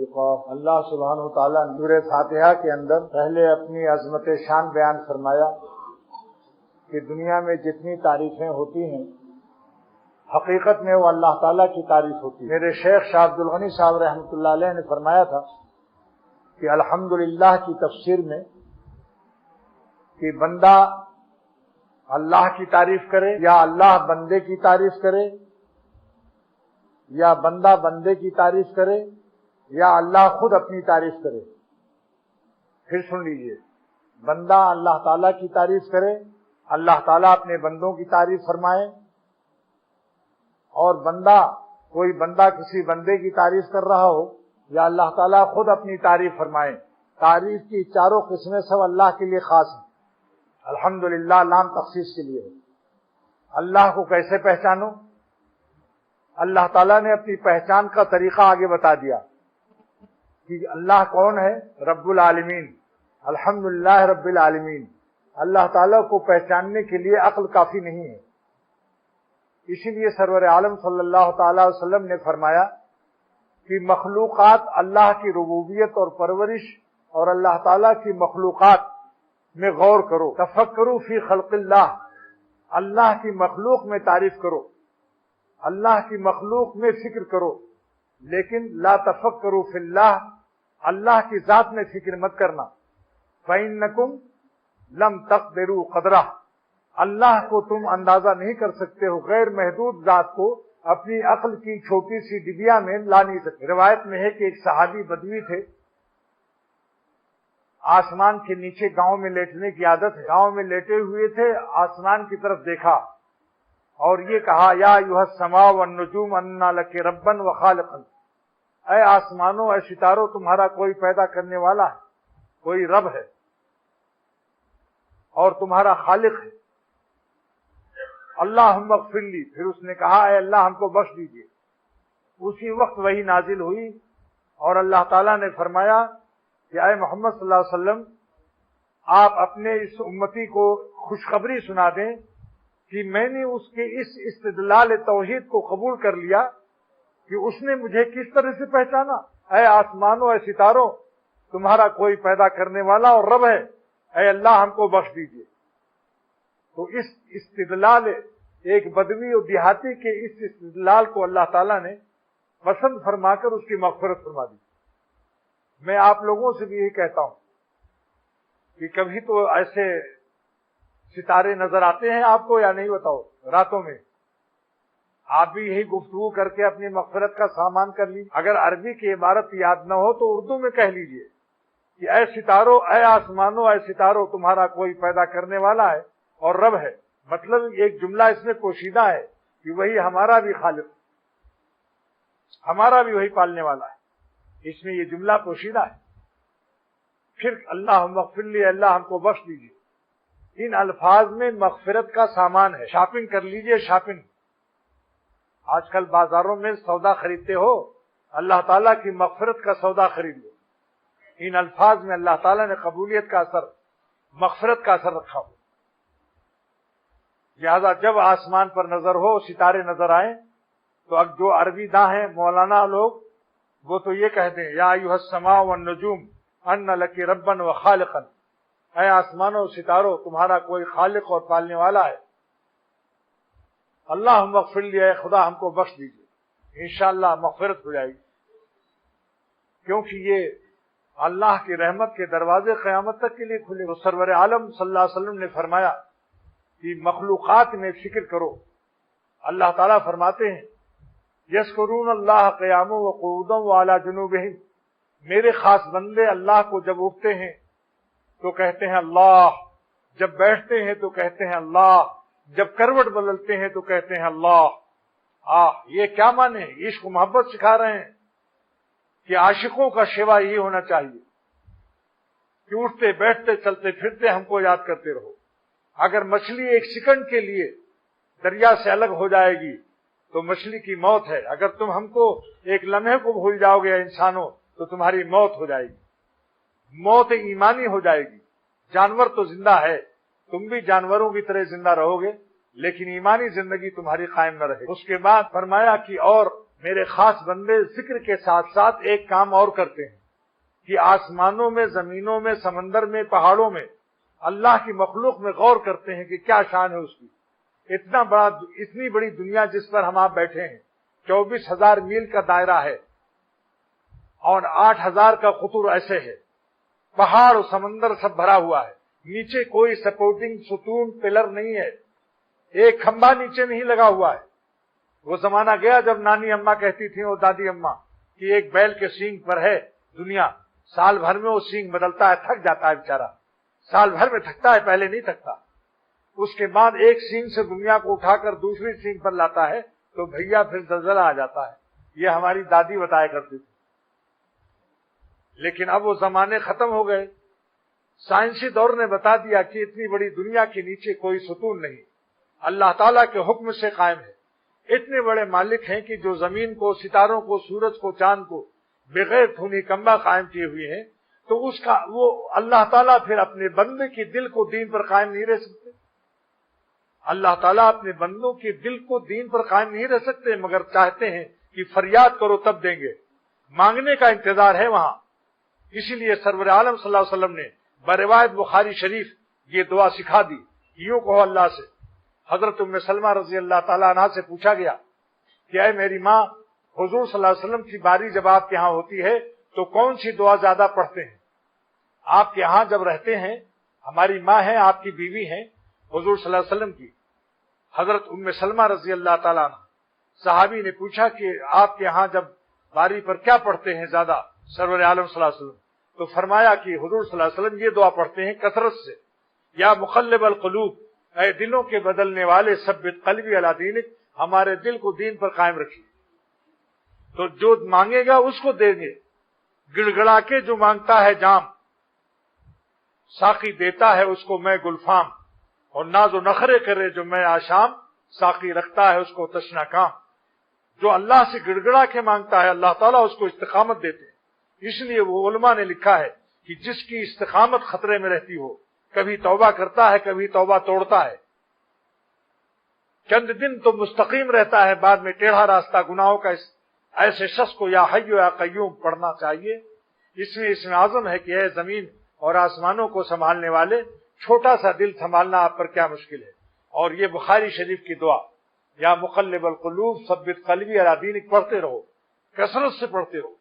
اللقاء۔ اللہ سبحانہ وتعالیٰ نے سورہ فاتحہ کے اندر پہلے اپنی عظمت شان بیان فرمایا کہ دنیا میں جتنی تعریفیں ہوتی ہیں حقیقت میں وہ اللہ تعالیٰ کی تعریف ہوتی ہے۔ میرے شیخ شاہ عبد الغنی صاحب رحمۃ اللہ علیہ نے فرمایا تھا کہ الحمدللہ کی تفسیر میں کہ بندہ اللہ کی تعریف کرے یا اللہ بندے کی تعریف کرے یا بندہ بندے کی تعریف کرے یا اللہ خود اپنی تعریف کرے۔ پھر سن لیجئے، بندہ اللہ تعالیٰ کی تعریف کرے، اللہ تعالیٰ اپنے بندوں کی تعریف فرمائے، اور کوئی بندہ کسی بندے کی تعریف کر رہا ہو یا اللہ تعالیٰ خود اپنی تعریف فرمائے۔ تعریف کی چاروں قسمیں سب اللہ کے لیے خاص ہیں۔ الحمدللہ لام تخصیص کے لیے ہے۔ اللہ کو کیسے پہچانو؟ اللہ تعالیٰ نے اپنی پہچان کا طریقہ آگے بتا دیا کہ اللہ کون ہے؟ رب العالمین، الحمدللہ رب العالمین۔ اللہ تعالیٰ کو پہچاننے کے لیے عقل کافی نہیں ہے، اسی لیے سرور عالم صلی اللہ تعالی وسلم نے فرمایا کہ مخلوقات اللہ کی ربوبیت اور پرورش اور اللہ تعالیٰ کی مخلوقات میں غور کرو، تفکروا فی خلق اللہ، اللہ کی مخلوق میں تعریف کرو، اللہ کی مخلوق میں فکر کرو، لیکن لا تفکروا فی اللہ، اللہ کی ذات میں فکر مت کرنا۔ فإنکم لم تقدروا قدرہ، اللہ کو تم اندازہ نہیں کر سکتے ہو، غیر محدود ذات کو اپنی عقل کی چھوٹی سی ڈبیا میں لا نہیں سکتے۔ روایت میں ہے کہ ایک صحابی بدوی تھے، آسمان کے نیچے گاؤں میں لیٹنے کی عادت ہے، گاؤں میں لیٹے ہوئے تھے، آسمان کی طرف دیکھا اور یہ کہا یا ایھا السماء والنجوم انا لک ربا وخالقا، اے آسمانوں اے ستاروں تمہارا کوئی پیدا کرنے والا ہے، کوئی رب ہے اور تمہارا خالق ہے۔ اللہم اغفر لی، پھر اس نے کہا اے اللہ ہم کو بخش دیجئے۔ اسی وقت وحی نازل ہوئی اور اللہ تعالیٰ نے فرمایا کہ اے محمد صلی اللہ علیہ وسلم آپ اپنے اس امتی کو خوشخبری سنا دیں کہ میں نے اس کے اس استدلال توحید کو قبول کر لیا کہ اس نے مجھے کس طرح سے پہچانا، اے آسمانوں اے ستاروں تمہارا کوئی پیدا کرنے والا اور رب ہے، اے اللہ ہم کو بخش دیجئے۔ تو اس استدلال ایک بدوی اور دیہاتی کے اس استدلال کو اللہ تعالیٰ نے پسند فرما کر اس کی مغفرت فرما دی۔ میں آپ لوگوں سے بھی یہی کہتا ہوں کہ کبھی تو ایسے ستارے نظر آتے ہیں آپ کو یا نہیں؟ بتاؤ، راتوں میں آپ بھی یہی گفتگو کر کے اپنی مغفرت کا سامان کر لیجیے۔ اگر عربی کی عبارت یاد نہ ہو تو اردو میں کہہ لیجئے کہ اے ستاروں اے آسمانوں اے ستاروں تمہارا کوئی پیدا کرنے والا ہے اور رب ہے۔ مطلب ایک جملہ اس میں پوشیدہ ہے کہ وہی ہمارا بھی خالق، ہمارا بھی وہی پالنے والا ہے، اس میں یہ جملہ پوشیدہ ہے۔ پھر اللہم اغفر لی، اللہ ہم کو بخش دیجیے، ان الفاظ میں مغفرت کا سامان ہے۔ شاپنگ کر لیجئے، شاپنگ آج کل بازاروں میں سودا خریدتے ہو، اللہ تعالیٰ کی مغفرت کا سودا خرید لو۔ ان الفاظ میں اللہ تعالیٰ نے قبولیت کا اثر، مغفرت کا اثر رکھا ہو۔ لہذا جب آسمان پر نظر ہو، ستارے نظر آئیں، تو اب جو عربی داں ہیں مولانا لوگ، وہ تو یہ کہتے ہیں یا ایھا السماء والنجوم ان لک ربا وخالقا، اے آسمانوں ستاروں تمہارا کوئی خالق اور پالنے والا ہے۔ اللہم اغفر لی، اے خدا ہم کو بخش دیجیے، انشاءاللہ مغفرت ہو جائے گی، کیونکہ یہ اللہ کی رحمت کے دروازے قیامت تک کے لیے کھلے۔ تو سرور عالم صلی اللہ علیہ وسلم نے فرمایا کہ مخلوقات میں فکر کرو۔ اللہ تعالیٰ فرماتے ہیں یذکرون اللہ قیاما وقعودا وعلی جنوبہم، میرے خاص بندے اللہ کو جب اٹھتے ہیں تو کہتے ہیں اللہ، جب بیٹھتے ہیں تو کہتے ہیں اللہ، جب کروٹ بدلتے ہیں تو کہتے ہیں اللہ۔ یہ کیا معنی ہے؟ عشق و محبت سکھا رہے ہیں کہ عاشقوں کا شیوا یہ ہونا چاہیے کہ اٹھتے بیٹھتے چلتے پھرتے ہم کو یاد کرتے رہو۔ اگر مچھلی ایک سیکنڈ کے لیے دریا سے الگ ہو جائے گی تو مچھلی کی موت ہے، اگر تم ہم کو ایک لمحے کو بھول جاؤ گے انسانوں تو تمہاری موت ہو جائے گی، موت ایمانی ہو جائے گی۔ جانور تو زندہ ہے، تم بھی جانوروں کی طرح زندہ رہو گے، لیکن ایمانی زندگی تمہاری قائم نہ رہے۔ اس کے بعد فرمایا کہ اور میرے خاص بندے ذکر کے ساتھ ساتھ ایک کام اور کرتے ہیں کہ آسمانوں میں، زمینوں میں، سمندر میں، پہاڑوں میں اللہ کی مخلوق میں غور کرتے ہیں کہ کیا شان ہے اس کی. اتنی بڑی دنیا جس پر ہم آپ بیٹھے ہیں، 24,000 میل کا دائرہ ہے اور 8,000 کا قطر ایسے ہے. پہاڑ اور سمندر سب بھرا ہوا ہے. نیچے کوئی سپورٹنگ ستون پلر نہیں ہے، ایک کھمبا نیچے نہیں لگا ہوا ہے. وہ زمانہ گیا جب نانی اماں کہتی تھیں اور دادی اماں کہ ایک بیل کے سینگ پر ہے دنیا، سال بھر میں وہ سینگ بدلتا ہے، تھک جاتا ہے بیچارہ، سال بھر میں تھکتا ہے، پہلے نہیں تھکتا. اس کے بعد ایک سینگ سے دنیا کو اٹھا کر دوسری سینگ پر لاتا ہے تو بھیا پھر زلزلہ آ جاتا ہے. یہ ہماری دادی بتایا کرتی تھی. لیکن اب وہ زمانے ختم ہو گئے. سائنسی دور نے بتا دیا کہ اتنی بڑی دنیا کے نیچے کوئی ستون نہیں، اللہ تعالیٰ کے حکم سے قائم ہے. اتنے بڑے مالک ہیں کہ جو زمین کو، ستاروں کو، سورج کو، چاند کو بغیر خونی کمبا قائم کیے ہوئے ہیں، تو وہ اللہ تعالیٰ پھر اپنے بندے کے دل کو دین پر قائم نہیں رہ سکتے. اللہ تعالیٰ اپنے بندوں کے دل کو دین پر قائم نہیں رہ سکتے، مگر چاہتے ہیں کہ فریاد کرو تب دیں گے. مانگنے کا انتظار ہے وہاں. اسی لیے سرور عالم صلی اللہ علیہ وسلم نے بروایت بخاری شریف یہ دعا سکھا دی. یوں کہو اللہ سے. حضرت ام سلمہ رضی اللہ تعالیٰ عنہ سے پوچھا گیا کہ اے میری ماں، حضور صلی اللہ علیہ وسلم کی باری جب آپ کے ہاں ہوتی ہے تو کون سی دعا زیادہ پڑھتے ہیں؟ آپ کے ہاں جب رہتے ہیں، ہماری ماں ہیں، آپ کی بیوی ہیں حضور صلی اللہ علیہ وسلم کی، حضرت ام سلمہ رضی اللہ تعالیٰ عنہ. صحابی نے پوچھا کہ آپ کے ہاں جب باری پر کیا پڑھتے ہیں زیادہ سرور عالم صلی اللہ علیہ وسلم؟ تو فرمایا کہ حضور صلی اللہ علیہ وسلم یہ دعا پڑھتے ہیں کثرت سے، یا مقلب القلوب، اے دلوں کے بدلنے والے، ثبت قلبی علی دینک، ہمارے دل کو دین پر قائم رکھیے. تو جو مانگے گا اس کو دیں گے. گڑ گڑا کے جو مانگتا ہے جام، ساقی دیتا ہے اس کو میں گلفام، اور ناز و نخرے کرے جو میں آشام، ساقی رکھتا ہے اس کو تشنا کام. جو اللہ سے گڑ گڑا کے مانگتا ہے اللہ تعالیٰ اس کو استقامت دیتے ہیں. اس لیے وہ علماء نے لکھا ہے کہ جس کی استقامت خطرے میں رہتی ہو، کبھی توبہ کرتا ہے، کبھی توبہ توڑتا ہے، چند دن تو مستقیم رہتا ہے، بعد میں ٹیڑھا راستہ گناہوں کا. ایسے شخص کو یا حی یا قیوم پڑھنا چاہیے. اس میں عزم ہے کہ اے زمین اور آسمانوں کو سنبھالنے والے، چھوٹا سا دل سنبھالنا آپ پر کیا مشکل ہے. اور یہ بخاری شریف کی دعا، یا مقلب القلوب ثبت قلبی علی دینک، پڑھتے رہو، کثرت سے پڑھتے رہو.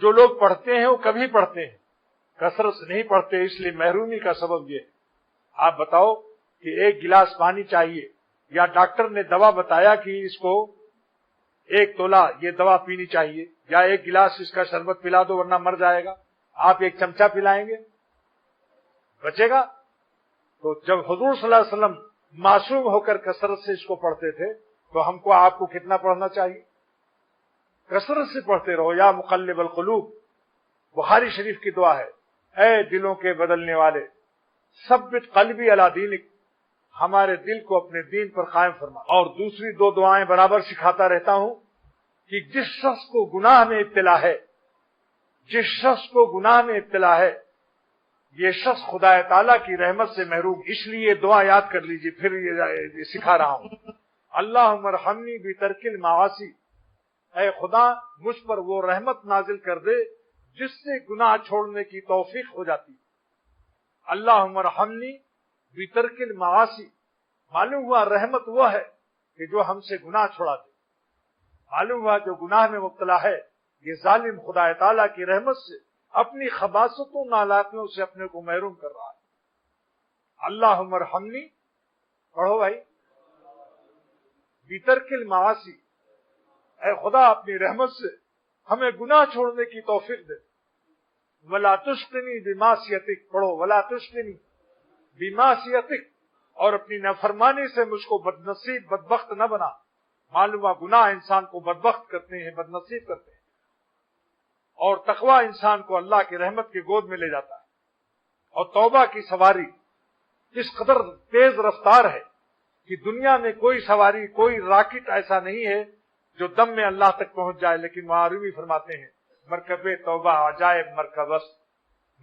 جو لوگ پڑھتے ہیں وہ کبھی پڑھتے ہیں، کثرت سے نہیں پڑھتے، اس لیے محرومی کا سبب یہ ہے. آپ بتاؤ کہ ایک گلاس پانی چاہیے، یا ڈاکٹر نے دوا بتایا کہ اس کو 1 تولہ یہ دوا پینی چاہیے، یا 1 گلاس اس کا شربت پلا دو ورنہ مر جائے گا، آپ 1 چمچہ پلائیں گے، بچے گا؟ تو جب حضور صلی اللہ علیہ وسلم معصوم ہو کر کثرت سے اس کو پڑھتے تھے تو ہم کو آپ کو کتنا پڑھنا چاہیے؟ کثرت سے پڑھتے رہو. یا مقلب القلوب، بخاری شریف کی دعا ہے، اے دلوں کے بدلنے والے، ثبت قلبی علی دینک، ہمارے دل کو اپنے دین پر قائم فرما. اور دوسری 2 دعائیں برابر سکھاتا رہتا ہوں کہ جس شخص کو گناہ میں ابتلا ہے، جس شخص کو گناہ میں ابتلا ہے، یہ شخص خدا تعالیٰ کی رحمت سے محروم. اس لیے دعا یاد کر لیجیے، پھر یہ سکھا رہا ہوں. اللہم ارحمنی بترک المعاصی، اے خدا مجھ پر وہ رحمت نازل کر دے جس سے گناہ چھوڑنے کی توفیق ہو جاتی. اللہم ارحمنی بترک المعاصی، معلوم ہوا رحمت وہ ہے کہ جو ہم سے گناہ چھوڑا دے. معلوم ہوا جو گناہ میں مبتلا ہے یہ ظالم خدا تعالیٰ کی رحمت سے اپنی خباثتوں نالائقیوں سے اپنے کو محروم کر رہا ہے. اللہم ارحمنی، پڑھو بھائی، بترک المعاصی، اے خدا اپنی رحمت سے ہمیں گناہ چھوڑنے کی توفیق دے. ولا تشقنی بمعصیتک، پڑھو، ولا تشقنی بمعصیتک، اور اپنی نافرمانی سے مجھ کو بدنصیب بدبخت نہ بنا. معلوم گناہ انسان کو بدبخت کرتے ہیں، بدنصیب کرتے ہیں، اور تقوی انسان کو اللہ کی رحمت کی گود میں لے جاتا ہے. اور توبہ کی سواری اس قدر تیز رفتار ہے کہ دنیا میں کوئی سواری، کوئی راکٹ ایسا نہیں ہے جو دم میں اللہ تک پہنچ جائے. لیکن معروی فرماتے ہیں مرکب توبہ عجائب مرکبست،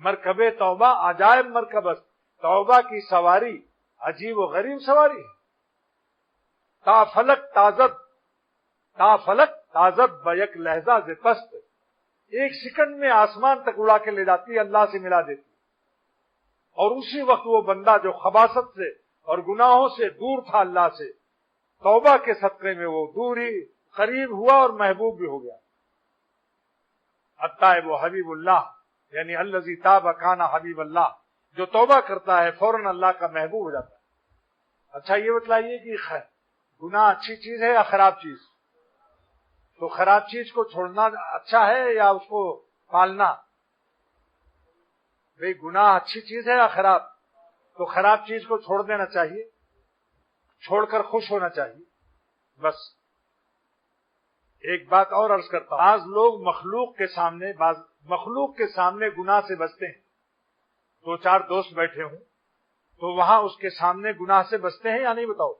مرکب توبہ عجائب مرکبست، توبہ کی سواری عجیب و غریب سواری ہے. تا فلک تازد تا فلک تازد بیک لہجہ ز پست، ایک سیکنڈ میں آسمان تک اڑا کے لے جاتی ہے، اللہ سے ملا دیتی، اور اسی وقت وہ بندہ جو خباثت سے اور گناہوں سے دور تھا اللہ سے، توبہ کے صدقے میں وہ دوری قریب ہوا اور محبوب بھی ہو گیا۔ التائب و حبیب اللہ، یعنی الذی تاب کان حبیب اللہ، جو توبہ کرتا ہے فوراً اللہ کا محبوب ہو جاتا ہے۔ اچھا یہ بتلائیے کہ گناہ اچھی چیز ہے یا خراب چیز؟ تو خراب چیز کو چھوڑنا اچھا ہے یا اس کو پالنا؟ بھئی گناہ اچھی چیز ہے یا خراب؟ تو خراب چیز کو چھوڑ دینا چاہیے، چھوڑ کر خوش ہونا چاہیے۔ بس ایک بات اور عرض کرتا ہوں، بعض لوگ مخلوق کے سامنے گناہ سے بچتے ہیں۔ دو چار دوست بیٹھے ہوں تو وہاں اس کے سامنے گناہ سے بچتے ہیں یا نہیں؟ بتاؤ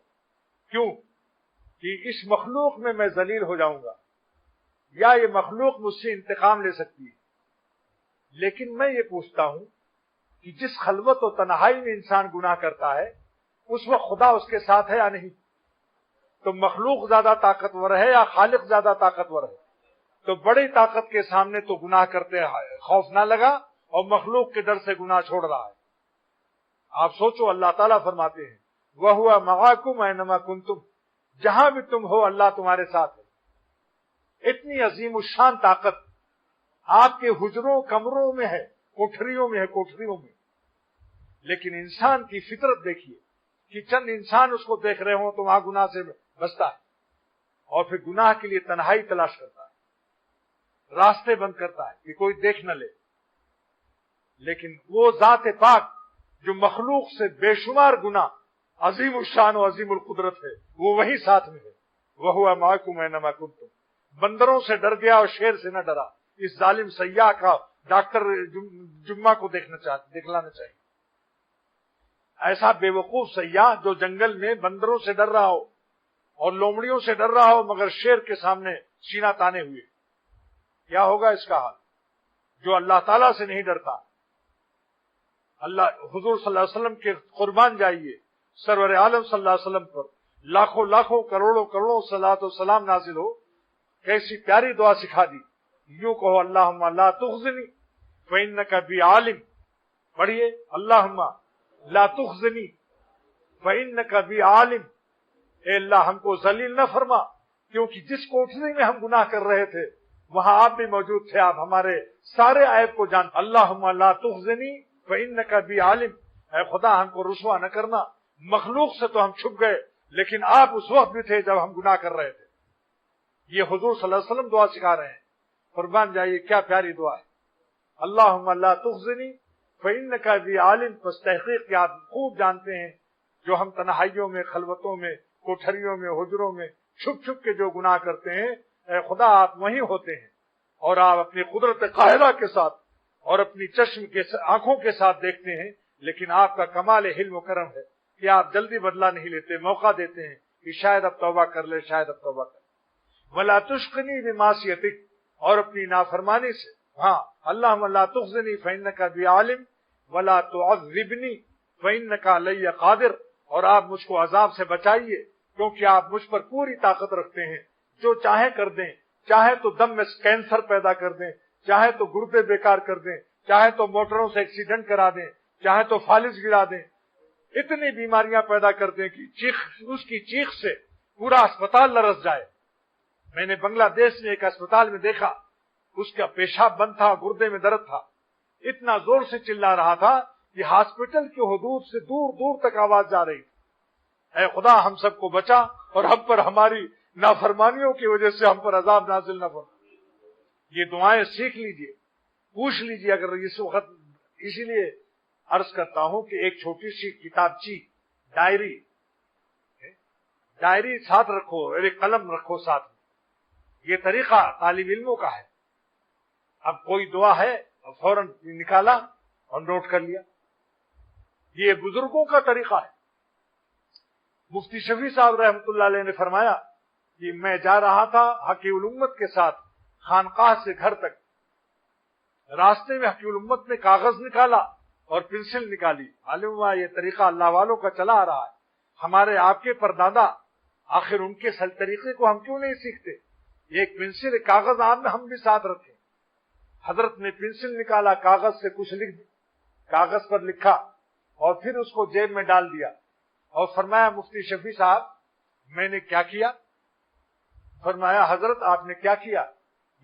کیوں؟ کہ اس مخلوق میں ذلیل ہو جاؤں گا، یا یہ مخلوق مجھ سے انتقام لے سکتی ہے۔ لیکن میں یہ پوچھتا ہوں کہ جس خلوت و تنہائی میں انسان گناہ کرتا ہے اس وقت خدا اس کے ساتھ ہے یا نہیں؟ تو مخلوق زیادہ طاقتور ہے یا خالق زیادہ طاقتور ہے؟ تو بڑی طاقت کے سامنے تو گناہ کرتے خوف نہ لگا، اور مخلوق کے ڈر سے گناہ چھوڑ رہا ہے۔ آپ سوچو، اللہ تعالیٰ فرماتے ہیں وَهُوَ مَعَكُمْ أَيْنَمَا كُنْتُمْ، جہاں بھی تم ہو اللہ تمہارے ساتھ ہے۔ اتنی عظیم الشان طاقت آپ کے حجروں کمروں میں ہے، کوٹھریوں میں ہے، کوٹھریوں میں۔ لیکن انسان کی فطرت دیکھیے کہ چند انسان اس کو دیکھ رہے ہوں تو وہاں گناہ سے بچتا ہے، اور پھر گناہ کے لیے تنہائی تلاش کرتا ہے، راستے بند کرتا ہے کہ کوئی دیکھ نہ لے۔ لیکن وہ ذات پاک جو مخلوق سے بے شمار گنا عظیم الشان و عظیم القدرت ہے، وہ وہی ساتھ میں ہے۔ وَهُوَ مَعَكُمْ أَيْنَمَا كُنْتُمْ، بندروں سے ڈر گیا اور شیر سے نہ ڈرا۔ اس ظالم سیاح کا ڈاکٹر جمعہ کو دکھلانا چاہیے۔ ایسا بے وقوف سیاح جو جنگل میں بندروں سے ڈر رہا ہو اور لومڑیوں سے ڈر رہا ہو مگر شیر کے سامنے سینہ تانے ہوئے، کیا ہوگا اس کا حال؟ جو اللہ تعالیٰ سے نہیں ڈرتا۔ اللہ حضور صلی اللہ علیہ وسلم کے قربان جائیے، سرور عالم صلی اللہ علیہ وسلم پر لاکھوں لاکھوں کروڑوں کروڑوں صلاۃ و سلام نازل ہو، کیسی پیاری دعا سکھا دی۔ یوں کہو اللہم لا تخزنی فإنک بی عالم، پڑھیے اللہم لا تخزنی فإنک بی عالم، اے اللہ ہم کو ذلیل نہ فرما، کیونکہ جس کوٹھری میں ہم گناہ کر رہے تھے وہاں آپ بھی موجود تھے، آپ ہمارے سارے عیب کو جانتے۔ اللہم لا تخزنی فإنک بی عالم، اے خدا ہم کو رسوا نہ کرنا، مخلوق سے تو ہم چھپ گئے لیکن آپ اس وقت بھی تھے جب ہم گناہ کر رہے تھے۔ یہ حضور صلی اللہ علیہ وسلم دعا سکھا رہے ہیں، قربان جائیے کیا پیاری دعا ہے۔ اللہم لا تخزنی فإنک بی عالم، پس تحقیق کہ آپ خوب جانتے ہیں جو ہم تنہائیوں میں، خلوتوں میں، کوٹھریوں میں، حجروں میں چھپ چھپ کے جو گناہ کرتے ہیں، اے خدا آپ وہیں ہوتے ہیں، اور آپ اپنی قدرت قاہرہ کے ساتھ اور اپنی چشم کے آنکھوں کے ساتھ دیکھتے ہیں۔ لیکن آپ کا کمال حلم و کرم ہے کہ آپ جلدی بدلہ نہیں لیتے، موقع دیتے ہیں کہ شاید اب توبہ کر لے، شاید اب توبہ کر لے۔ ولا تشقنی بمعصیتک، اور اپنی نافرمانی سے، ہاں اللہم لا تخزنی فإنک بی عالم ولا تعذبنی فإنک علی قادر، اور آپ مجھ کو عذاب سے بچائیے کیونکہ آپ مجھ پر پوری طاقت رکھتے ہیں، جو چاہیں کر دیں، چاہے تو دم میں کینسر پیدا کر دیں، چاہے تو گردے بیکار کر دیں، چاہے تو موٹروں سے ایکسیڈنٹ کرا دیں، چاہے تو فالج گرا دیں، اتنی بیماریاں پیدا کر دیں کہ اس کی چیخ سے پورا اسپتال لرز جائے۔ میں نے بنگلہ دیش میں ایک اسپتال میں دیکھا، اس کا پیشاب بند تھا، گردے میں درد تھا، اتنا زور سے چلا رہا تھا کہ ہاسپٹل کی حدود سے دور دور تک آواز جا رہی تھی۔ اے خدا ہم سب کو بچا اور ہم پر ہماری نافرمانیوں کی وجہ سے ہم پر عذاب نازل نہ فرما۔ یہ دعائیں سیکھ لیجئے، پوچھ لیجئے اگر اس وقت۔ اسی لیے عرض کرتا ہوں کہ ایک چھوٹی سی کتابچی، ڈائری ساتھ رکھو اور ایک قلم رکھو ساتھ میں۔ یہ طریقہ طالب علموں کا ہے۔ اب کوئی دعا ہے فوراً نکالا اور نوٹ کر لیا، یہ بزرگوں کا طریقہ ہے۔ مفتی شفیع صاحب رحمۃ اللہ علیہ نے فرمایا کہ میں جا رہا تھا حقیق الامت کے ساتھ خانقاہ سے گھر تک، راستے میں حقیق الامت نے کاغذ نکالا اور پنسل نکالی، معلوم ہوا یہ طریقہ اللہ والوں کا چلا آ رہا ہے۔ ہمارے آپ کے پردادا، آخر ان کے طریقے کو ہم کیوں نہیں سیکھتے؟ ایک پنسل کاغذ ہم بھی ساتھ رکھیں. حضرت نے پنسل نکالا, کاغذ سے کچھ لکھ کاغذ پر لکھا اور پھر اس کو جیب میں ڈال دیا اور فرمایا مفتی شفیع صاحب میں نے کیا کیا؟ فرمایا حضرت آپ نے کیا کیا؟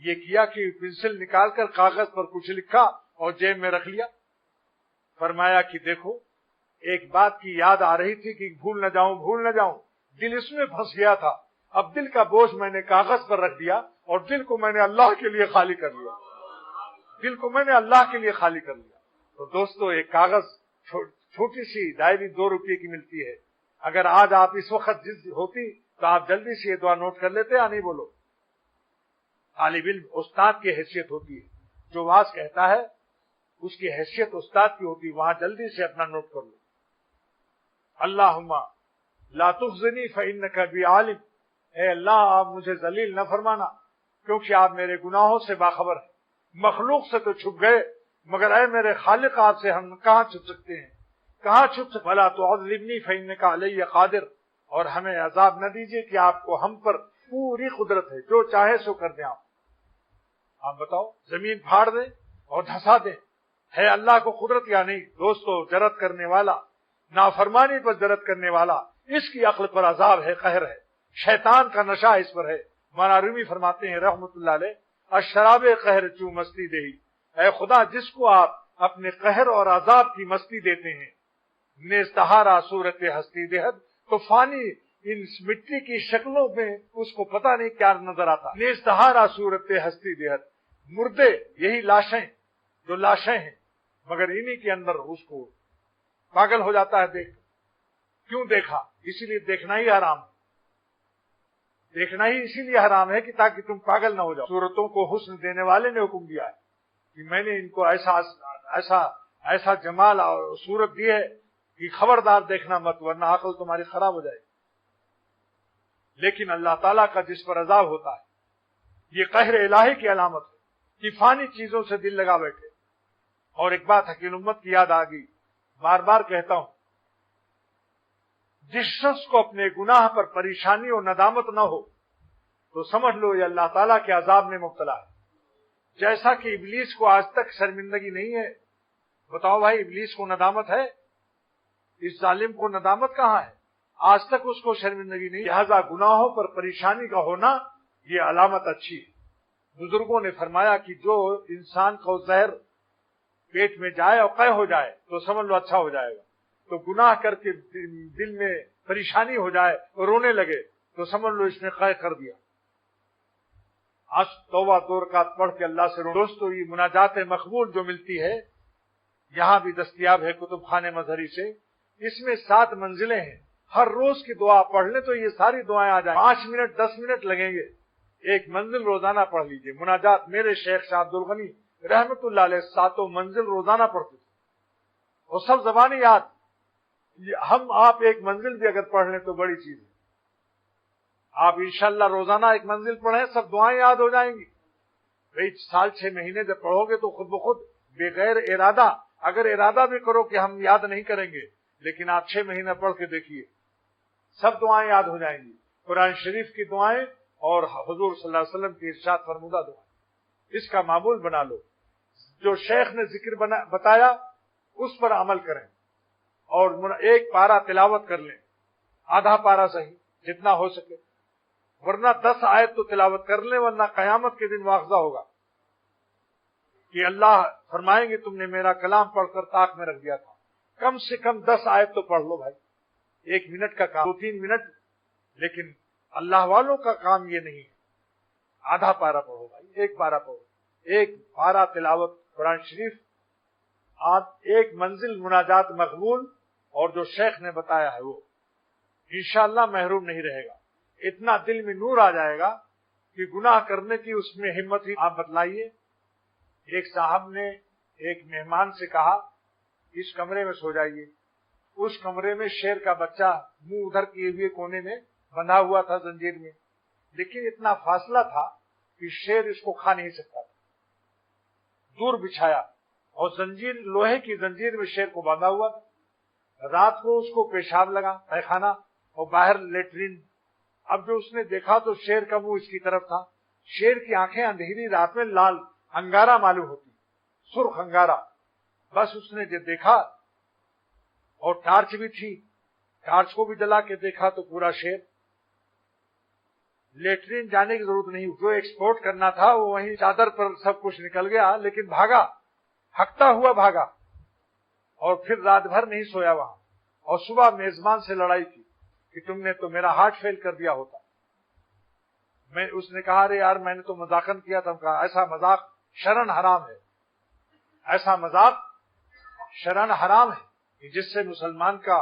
یہ کیا کہ پنسل نکال کر کاغذ پر کچھ لکھا اور جیب میں رکھ لیا. فرمایا کہ دیکھو ایک بات کی یاد آ رہی تھی کہ بھول نہ جاؤں, دل اس میں پھنس گیا تھا, اب دل کا بوجھ میں نے کاغذ پر رکھ دیا اور دل کو میں نے اللہ کے لیے خالی کر لیا, تو دوستو ایک کاغذ چھوٹی سی ڈائری 2 روپے کی ملتی ہے. اگر آج آپ اس وقت جس ہوتی تو آپ جلدی سے یہ دعا نوٹ کر لیتے یا نہیں بولو؟ طالب علم استاد کی حیثیت ہوتی ہے, جو واز کہتا ہے اس کی حیثیت استاد کی ہوتی ہے, وہاں جلدی سے اپنا نوٹ کر لو. اللہم لا تخزنی فإنک بی عالم, اے اللہ آپ مجھے ذلیل نہ فرمانا کیونکہ آپ میرے گناہوں سے باخبر ہیں. مخلوق سے تو چھپ گئے مگر اے میرے خالق آپ سے ہم کہاں چھپ سکتے ہیں, کہاں چھپ سکتے. ولا تعذبنی فإنک علی قادر, اور ہمیں عذاب نہ دیجیے کہ آپ کو ہم پر پوری قدرت ہے, جو چاہے سو کر دیں. آپ بتاؤ زمین پھاڑ دیں اور دھسا دیں, ہے اللہ کو قدرت یا نہیں؟ دوستو جرأت کرنے والا, نافرمانی پر جرأت کرنے والا, اس کی عقل پر عذاب ہے, قہر ہے, شیطان کا نشہ اس پر ہے. مولانا رومی فرماتے ہیں رحمت اللہ علیہ, الشراب قہر چوں مستی دہی, اے خدا جس کو آپ اپنے قہر اور عذاب کی مستی دیتے ہیں, نیستہارا صورت ہستی دہد, تو فانی ان مٹی کی شکلوں میں اس کو پتہ نہیں کیا نظر آتا. نیستہارا صورت ہستی دہد, مردے یہی لاشیں جو لاشیں ہیں, مگر انہی کے اندر اس کو پاگل ہو جاتا ہے دیکھ. کیوں دیکھا؟ اسی لیے دیکھنا ہی حرام ہے, دیکھنا ہی اسی لیے حرام ہے کہ تاکہ تم پاگل نہ ہو جاؤ. صورتوں کو حسن دینے والے نے حکم دیا ہے کہ میں نے ان کو ایسا جمال اور صورت دی ہے کہ خبردار دیکھنا مت ورنہ عقل تمہاری خراب ہو جائے. لیکن اللہ تعالیٰ کا جس پر عذاب ہوتا ہے یہ قہر الہی کی علامت ہے کہ فانی چیزوں سے دل لگا بیٹھے. اور ایک بات حکیم امت کی یاد آ گئی, بار بار کہتا ہوں, جس شخص کو اپنے گناہ پر پریشانی اور ندامت نہ ہو تو سمجھ لو یہ اللہ تعالیٰ کے عذاب میں مبتلا ہے. جیسا کہ ابلیس کو آج تک شرمندگی نہیں ہے. بتاؤ بھائی ابلیس کو ندامت ہے؟ اس ظالم کو ندامت کہاں ہے؟ آج تک اس کو شرمندگی نہیں. لہذا گناہوں پر پریشانی کا ہونا یہ علامت اچھی ہے. بزرگوں نے فرمایا کہ جو انسان کو زہر پیٹ میں جائے اور قے ہو جائے تو سمجھ لو اچھا ہو جائے گا, تو گناہ کر کے دل میں پریشانی ہو جائے اور رونے لگے تو سمجھ لو اس نے قے کر دیا. آج توبہ 2 رکعت پڑھ کے اللہ سے رو. دوستو یہ مناجات مقبول جو ملتی ہے یہاں بھی دستیاب ہے کتب خانے مظہری سے. اس میں 7 منزلیں ہیں. ہر روز کی دعا پڑھ لیں تو یہ ساری دعائیں آ جائیں. 5 منٹ 10 منٹ لگیں گے. ایک منزل روزانہ پڑھ لیجئے. مناجات میرے شیخ شاہ عبد الغنی رحمت اللہ علیہ 7 منزل روزانہ پڑھتے تھے اور سب زبانی یاد. ہم آپ ایک منزل بھی اگر پڑھ لیں تو بڑی چیز ہے. آپ انشاءاللہ روزانہ ایک منزل پڑھیں سب دعائیں یاد ہو جائیں گی. بھئی سال 6 مہینے جب پڑھو گے تو خود بخود بغیر ارادہ, اگر ارادہ بھی کرو کہ ہم یاد نہیں کریں گے لیکن آپ 6 مہینے پڑھ کے دیکھیے سب دعائیں یاد ہو جائیں گی. قرآن شریف کی دعائیں اور حضور صلی اللہ علیہ وسلم کی ارشاد فرمودہ دعائیں, اس کا معمول بنا لو. جو شیخ نے ذکر بتایا اس پر عمل کریں اور ایک پارہ تلاوت کر لیں, آدھا پارہ صحیح جتنا ہو سکے, ورنہ 10 آیت تو تلاوت کر لیں ورنہ قیامت کے دن مواخذہ ہوگا کہ اللہ فرمائیں گے تم نے میرا کلام پڑھ کر طاق میں رکھ دیا تھا. کم سے کم 10 آیت تو پڑھ لو بھائی, 1 منٹ کا کام 2-3 منٹ, لیکن اللہ والوں کا کام یہ نہیں ہے. آدھا پارہ پڑھو بھائی, 1 پارہ پڑھو, 1 پارہ تلاوت قرآن شریف, آپ 1 منزل مناجات مقبول, اور جو شیخ نے بتایا ہے وہ انشاءاللہ محروم نہیں رہے گا. اتنا دل میں نور آ جائے گا کہ گناہ کرنے کی اس میں ہمت ہی. آپ بتلائیے, ایک صاحب نے ایک مہمان سے کہا اس کمرے میں سو جائیے. اس کمرے میں شیر کا بچہ منہ ادھر کیے ہوئے کونے میں بندھا ہوا تھا زنجیر میں, لیکن اتنا فاصلہ تھا کہ شیر اس کو کھا نہیں سکتا تھا. دور بچھایا اور زنجیر, لوہے کی زنجیر میں شیر کو باندھا ہوا تھا. رات کو اس کو پیشاب لگا, پیخانہ اور باہر لیٹرین. اب جو اس نے دیکھا تو شیر کا منہ اس کی طرف تھا. شیر کی آنکھیں اندھیری رات میں لال انگارہ معلوم ہوتی، سرخ انگارہ. بس اس نے جو دیکھا، اور ٹارچ بھی تھی، ٹارچ کو بھی جلا کے دیکھا تو پورا شیر. لیٹرین جانے کی ضرورت نہیں، جو ایکسپورٹ کرنا تھا وہ وہیں چادر پر سب کچھ نکل گیا، لیکن بھاگا، ہکتا ہوا بھاگا، اور پھر رات بھر نہیں سویا وہاں. اور صبح میزبان سے لڑائی کی کہ تم نے تو میرا ہارٹ فیل کر دیا ہوتا. اس نے کہا ارے یار میں نے تو مذاقن کیا تھا. کہا ایسا مذاق شرعن حرام ہے، ایسا مذاق شرعن حرام ہے کہ جس سے مسلمان کا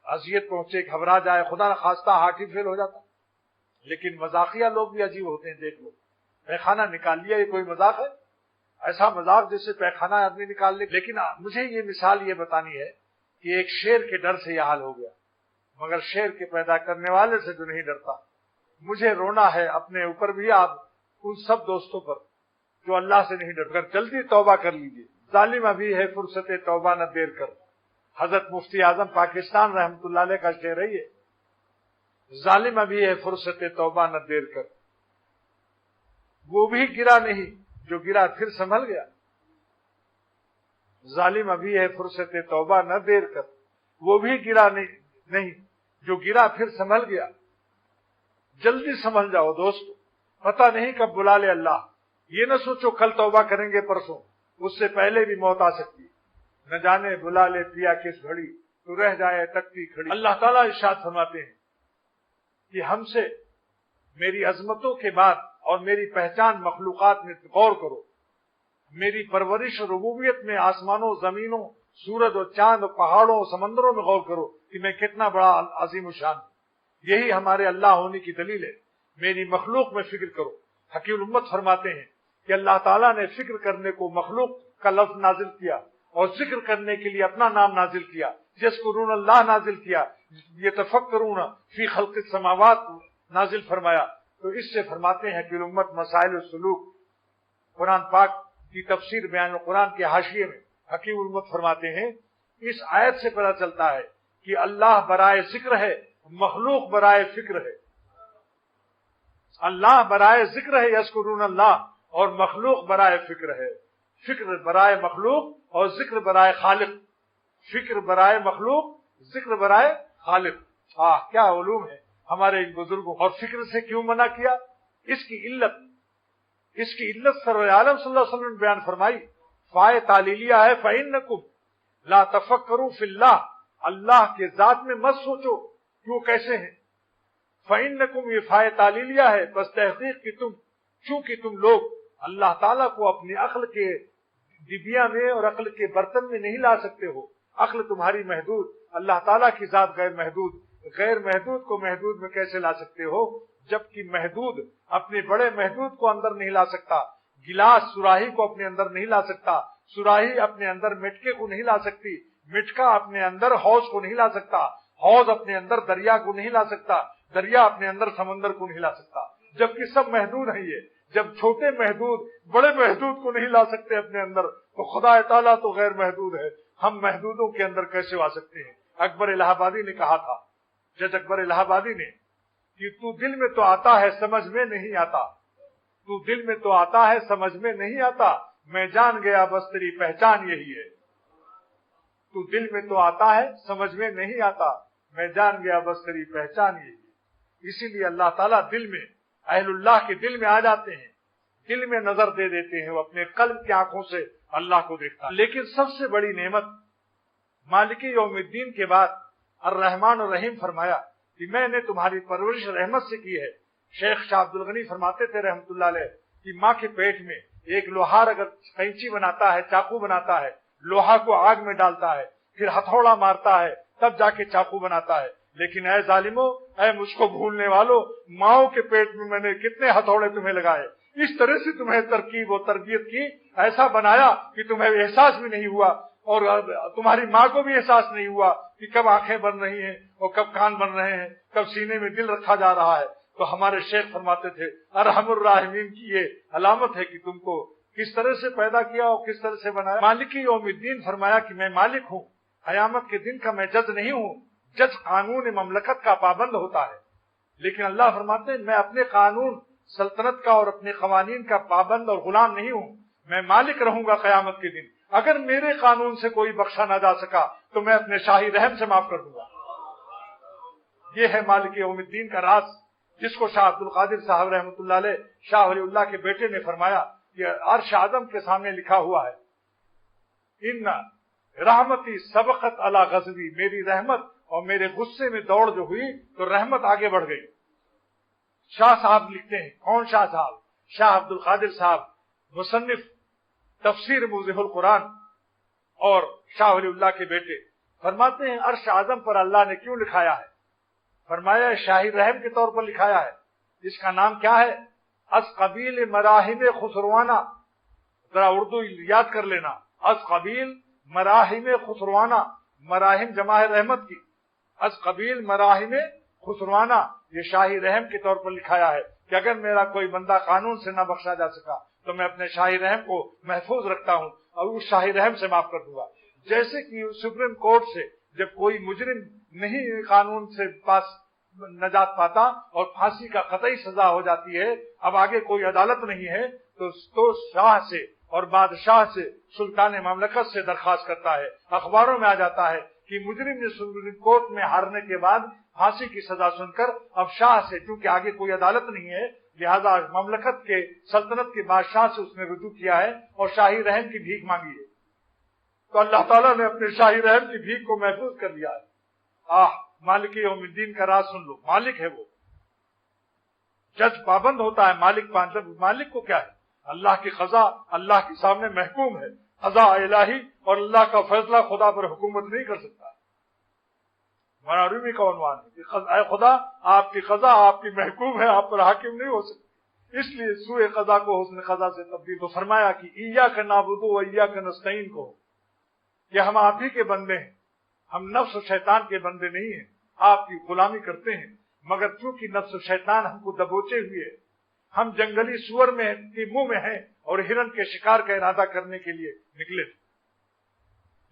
اذیت پہنچے، گھبرا جائے، خدا نخواستہ ہارٹ ہی فیل ہو جاتا. لیکن مذاقیہ لوگ بھی عجیب ہوتے ہیں. دیکھ لو، پیخانہ نکال لیا، یہ کوئی مذاق ہے؟ ایسا مذاق جس سے پیخانہ آدمی نکال لے. لیکن مجھے یہ مثال یہ بتانی ہے کہ ایک شیر کے ڈر سے یہ حال ہو گیا، مگر شیر کے پیدا کرنے والے سے جو نہیں ڈرتا. مجھے رونا ہے اپنے اوپر بھی، آپ ان سب دوستوں پر جو اللہ سے نہیں ڈرتے. جلدی توبہ کر لیجیے. ظالم ابھی ہے فرصت توبہ نہ دیر کر. حضرت مفتی اعظم پاکستان رحمت اللہ علیہ کا شعر ہے یہ. ظالم ابھی ہے فرصت توبہ نہ دیر کر، وہ بھی گرا نہیں جو گرا پھر سنبھل گیا. ظالم ابھی ہے فرصت توبہ نہ دیر کر، وہ بھی گرا نہیں جو گرا پھر سنبھل گیا. جلدی سنبھل جاؤ دوست، پتہ نہیں کب بلا لے اللہ. یہ نہ سوچو کل توبہ کریں گے پرسوں، اس سے پہلے بھی موت آ سکتی. نہ جانے بلا لے پیا کس گھڑی، تو رہ جائے تکتی کھڑی. اللہ تعالیٰ ارشاد فرماتے ہیں کہ ہم سے میری عظمتوں کے بعد اور میری پہچان مخلوقات میں غور کرو. میری پرورش اور ربوبیت میں آسمانوں، زمینوں، سورج اور چاند اور پہاڑوں اور سمندروں میں غور کرو کہ میں کتنا بڑا عظیم الشان ہوں. یہی ہمارے اللہ ہونے کی دلیل ہے. میری مخلوق میں فکر کرو. حکیم الامت فرماتے ہیں کہ اللہ تعالیٰ نے فکر کرنے کو مخلوق کا لفظ نازل کیا اور ذکر کرنے کے لیے اپنا نام نازل کیا. یذکرون اللہ نازل کیا، یتفکرون فی خلق السماوات نازل فرمایا. تو اس سے فرماتے ہیں کہ امت مسائل السلوک قرآن پاک کی تفسیر بیان القرآن کے حاشیے میں حکیم الامت فرماتے ہیں اس آیت سے پتہ چلتا ہے کہ اللہ برائے ذکر ہے، مخلوق برائے فکر ہے. اللہ برائے ذکر ہے یذکرون اللہ، اور مخلوق برائے فکر ہے. فکر برائے مخلوق اور ذکر برائے خالق. فکر برائے مخلوق، ذکر برائے خالق. کیا علوم ہے ہمارے ان بزرگوں. اور فکر سے کیوں منع کیا؟ اس کی علت سرور عالم صلی اللہ علیہ وسلم نے بیان فرمائی. فائے تعلیلیہ ہے فإنکم لا تفکروا فی اللہ. اللہ کے ذات میں مت سوچو کہ وہ کیسے ہیں. فإنکم یہ فائے تعلیلیہ ہے، بس تحقیق کہ تم، چونکہ تم لوگ اللہ تعالیٰ کو اپنی عقل کے ڈبیا میں اور عقل کے برتن میں نہیں لا سکتے ہو. عقل تمہاری محدود، اللہ تعالیٰ کی ذات غیر محدود. غیر محدود کو محدود میں کیسے لا سکتے ہو؟ جبکہ محدود اپنے بڑے محدود کو اندر نہیں لا سکتا. گلاس سراہی کو اپنے اندر نہیں لا سکتا. سراہی اپنے اندر مٹکے کو نہیں لا سکتی. مٹکا اپنے اندر حوض کو نہیں لا سکتا. حوض اپنے اندر دریا کو نہیں لا سکتا. دریا اپنے اندر سمندر کو نہیں لا سکتا. جبکہ سب محدود ہیں. یہ جب چھوٹے محدود بڑے محدود کو نہیں لا سکتے اپنے اندر، تو خدا تعالیٰ تو غیر محدود ہے. ہم محدودوں کے اندر کیسے آ سکتے ہیں؟ اکبر الہ آبادی نے کہا تھا، جج اکبر الہ آبادی نے، کہ تو دل میں تو آتا ہے سمجھ میں نہیں آتا. تو دل میں تو آتا ہے سمجھ میں نہیں آتا، میں جان گیا بس تیری پہچان یہی ہے. تو دل میں تو آتا ہے سمجھ میں نہیں آتا، میں جان گیا بس تیری پہچان یہی ہے. اسی لیے اللہ تعالیٰ دل میں، اہل اللہ کے دل میں آ جاتے ہیں، دل میں نظر دے دیتے ہیں. وہ اپنے قلب کی آنکھوں سے اللہ کو دیکھتا ہے. لیکن سب سے بڑی نعمت مالک یوم الدین کے بعد الرحمن الرحیم فرمایا کہ میں نے تمہاری پرورش رحمت سے کی ہے. شیخ شاہ عبد الغنی فرماتے تھے رحمت اللہ علیہ کہ ماں کے پیٹ میں ایک لوہار اگر قینچی بناتا ہے، چاقو بناتا ہے، لوہا کو آگ میں ڈالتا ہے، پھر ہتھوڑا مارتا ہے، تب جا کے چاقو بناتا ہے. لیکن اے ظالمو، اے مجھ کو بھولنے والو، ماؤں کے پیٹ میں نے کتنے ہتھوڑے تمہیں لگائے. اس طرح سے تمہیں ترکیب و تربیت کی، ایسا بنایا کہ تمہیں احساس بھی نہیں ہوا، اور تمہاری ماں کو بھی احساس نہیں ہوا کہ کب آنکھیں بن رہی ہیں اور کب کان بن رہے ہیں، کب سینے میں دل رکھا جا رہا ہے. تو ہمارے شیخ فرماتے تھے ارحم الراحمین کی یہ علامت ہے کہ تم کو کس طرح سے پیدا کیا اور کس طرح سے بنایا. مالک یوم الدین فرمایا کہ میں مالک ہوں، قیامت کے دن کا میں جج نہیں ہوں. جج قانون مملکت کا پابند ہوتا ہے، لیکن اللہ فرماتے ہیں میں اپنے قانون سلطنت کا اور اپنے قوانین کا پابند اور غلام نہیں ہوں، میں مالک رہوں گا قیامت کے دن۔ اگر میرے قانون سے کوئی بخشا نہ جا سکا تو میں اپنے شاہی رحم سے معاف کر دوں گا۔ یہ ہے مالک یوم الدین کا راز، جس کو شاہ عبد القادر صاحب رحمۃ اللہ علیہ شاہ ولی اللہ کے بیٹے نے فرمایا کہ عرش اعظم کے سامنے لکھا ہوا ہے، ان رحمتی سبقت علی غضبی، میری رحمت اور میرے غصے میں دوڑ جو ہوئی تو رحمت آگے بڑھ گئی۔ شاہ صاحب لکھتے ہیں، کون شاہ صاحب؟ شاہ عبد القادر صاحب، مصنف تفسیر موضح القرآن اور شاہ ولی اللہ کے بیٹے، فرماتے ہیں عرش اعظم پر اللہ نے کیوں لکھایا ہے؟ فرمایا شاہی رحم کے طور پر لکھایا ہے۔ اس کا نام کیا ہے؟ از قبیل مراحم خسروانہ، ذرا اردو یاد کر لینا، از قبیل مراحم خسروانہ، مراحم جمع ہے رحمت کی، از قبیل مراحم خسروانہ، یہ شاہی رحم کے طور پر لکھایا ہے کہ اگر میرا کوئی بندہ قانون سے نہ بخشا جا سکا تو میں اپنے شاہی رحم کو محفوظ رکھتا ہوں اور اس شاہی رحم سے معاف کر دوں گا۔ جیسے کہ سپریم کورٹ سے جب کوئی مجرم نہیں قانون سے پاس نجات پاتا اور پھانسی کا قطعی سزا ہو جاتی ہے، اب آگے کوئی عدالت نہیں ہے تو شاہ سے اور بادشاہ سے سلطان مملکت سے درخواست کرتا ہے، اخباروں میں آ جاتا ہے کہ مجرم نے سپریم کورٹ میں ہارنے کے بعد پھانسی کی سزا سن کر اب شاہ سے، چونکہ آگے کوئی عدالت نہیں ہے لہذا مملکت کے سلطنت کے بادشاہ سے اس نے رجوع کیا ہے اور شاہی رحم کی بھیک مانگی ہے، تو اللہ تعالیٰ نے اپنے شاہی رحم کی بھیک کو محفوظ کر لیا ہے۔ مالک یوم الدین کا راز سن لو، مالک ہے وہ، جج پابند ہوتا ہے، مالک کو کیا ہے؟ اللہ کی قضا اللہ کے سامنے محکوم ہے، قضا الہی اور اللہ کا فیصلہ خدا پر حکومت نہیں کر سکتا۔ مولانا رومی کا عنوان ہے کہ اے خدا آپ کی قضا آپ کی محکوم ہے، آپ پر حاکم نہیں ہو سکتی، اس لیے سوء قضا کو حسن قضا سے تبدیل۔ تو فرمایا کہ ایاک نعبد و ایاک نستعین کو، کہ ہم آپ ہی کے بندے ہیں، ہم نفس و شیطان کے بندے نہیں ہیں، آپ کی غلامی کرتے ہیں، مگر چونکہ نفس و شیطان ہم کو دبوچے ہوئے، ہم جنگلی سور میں کے منہ میں ہیں اور ہرن کے شکار کا ارادہ کرنے کے لیے نکلے تھے،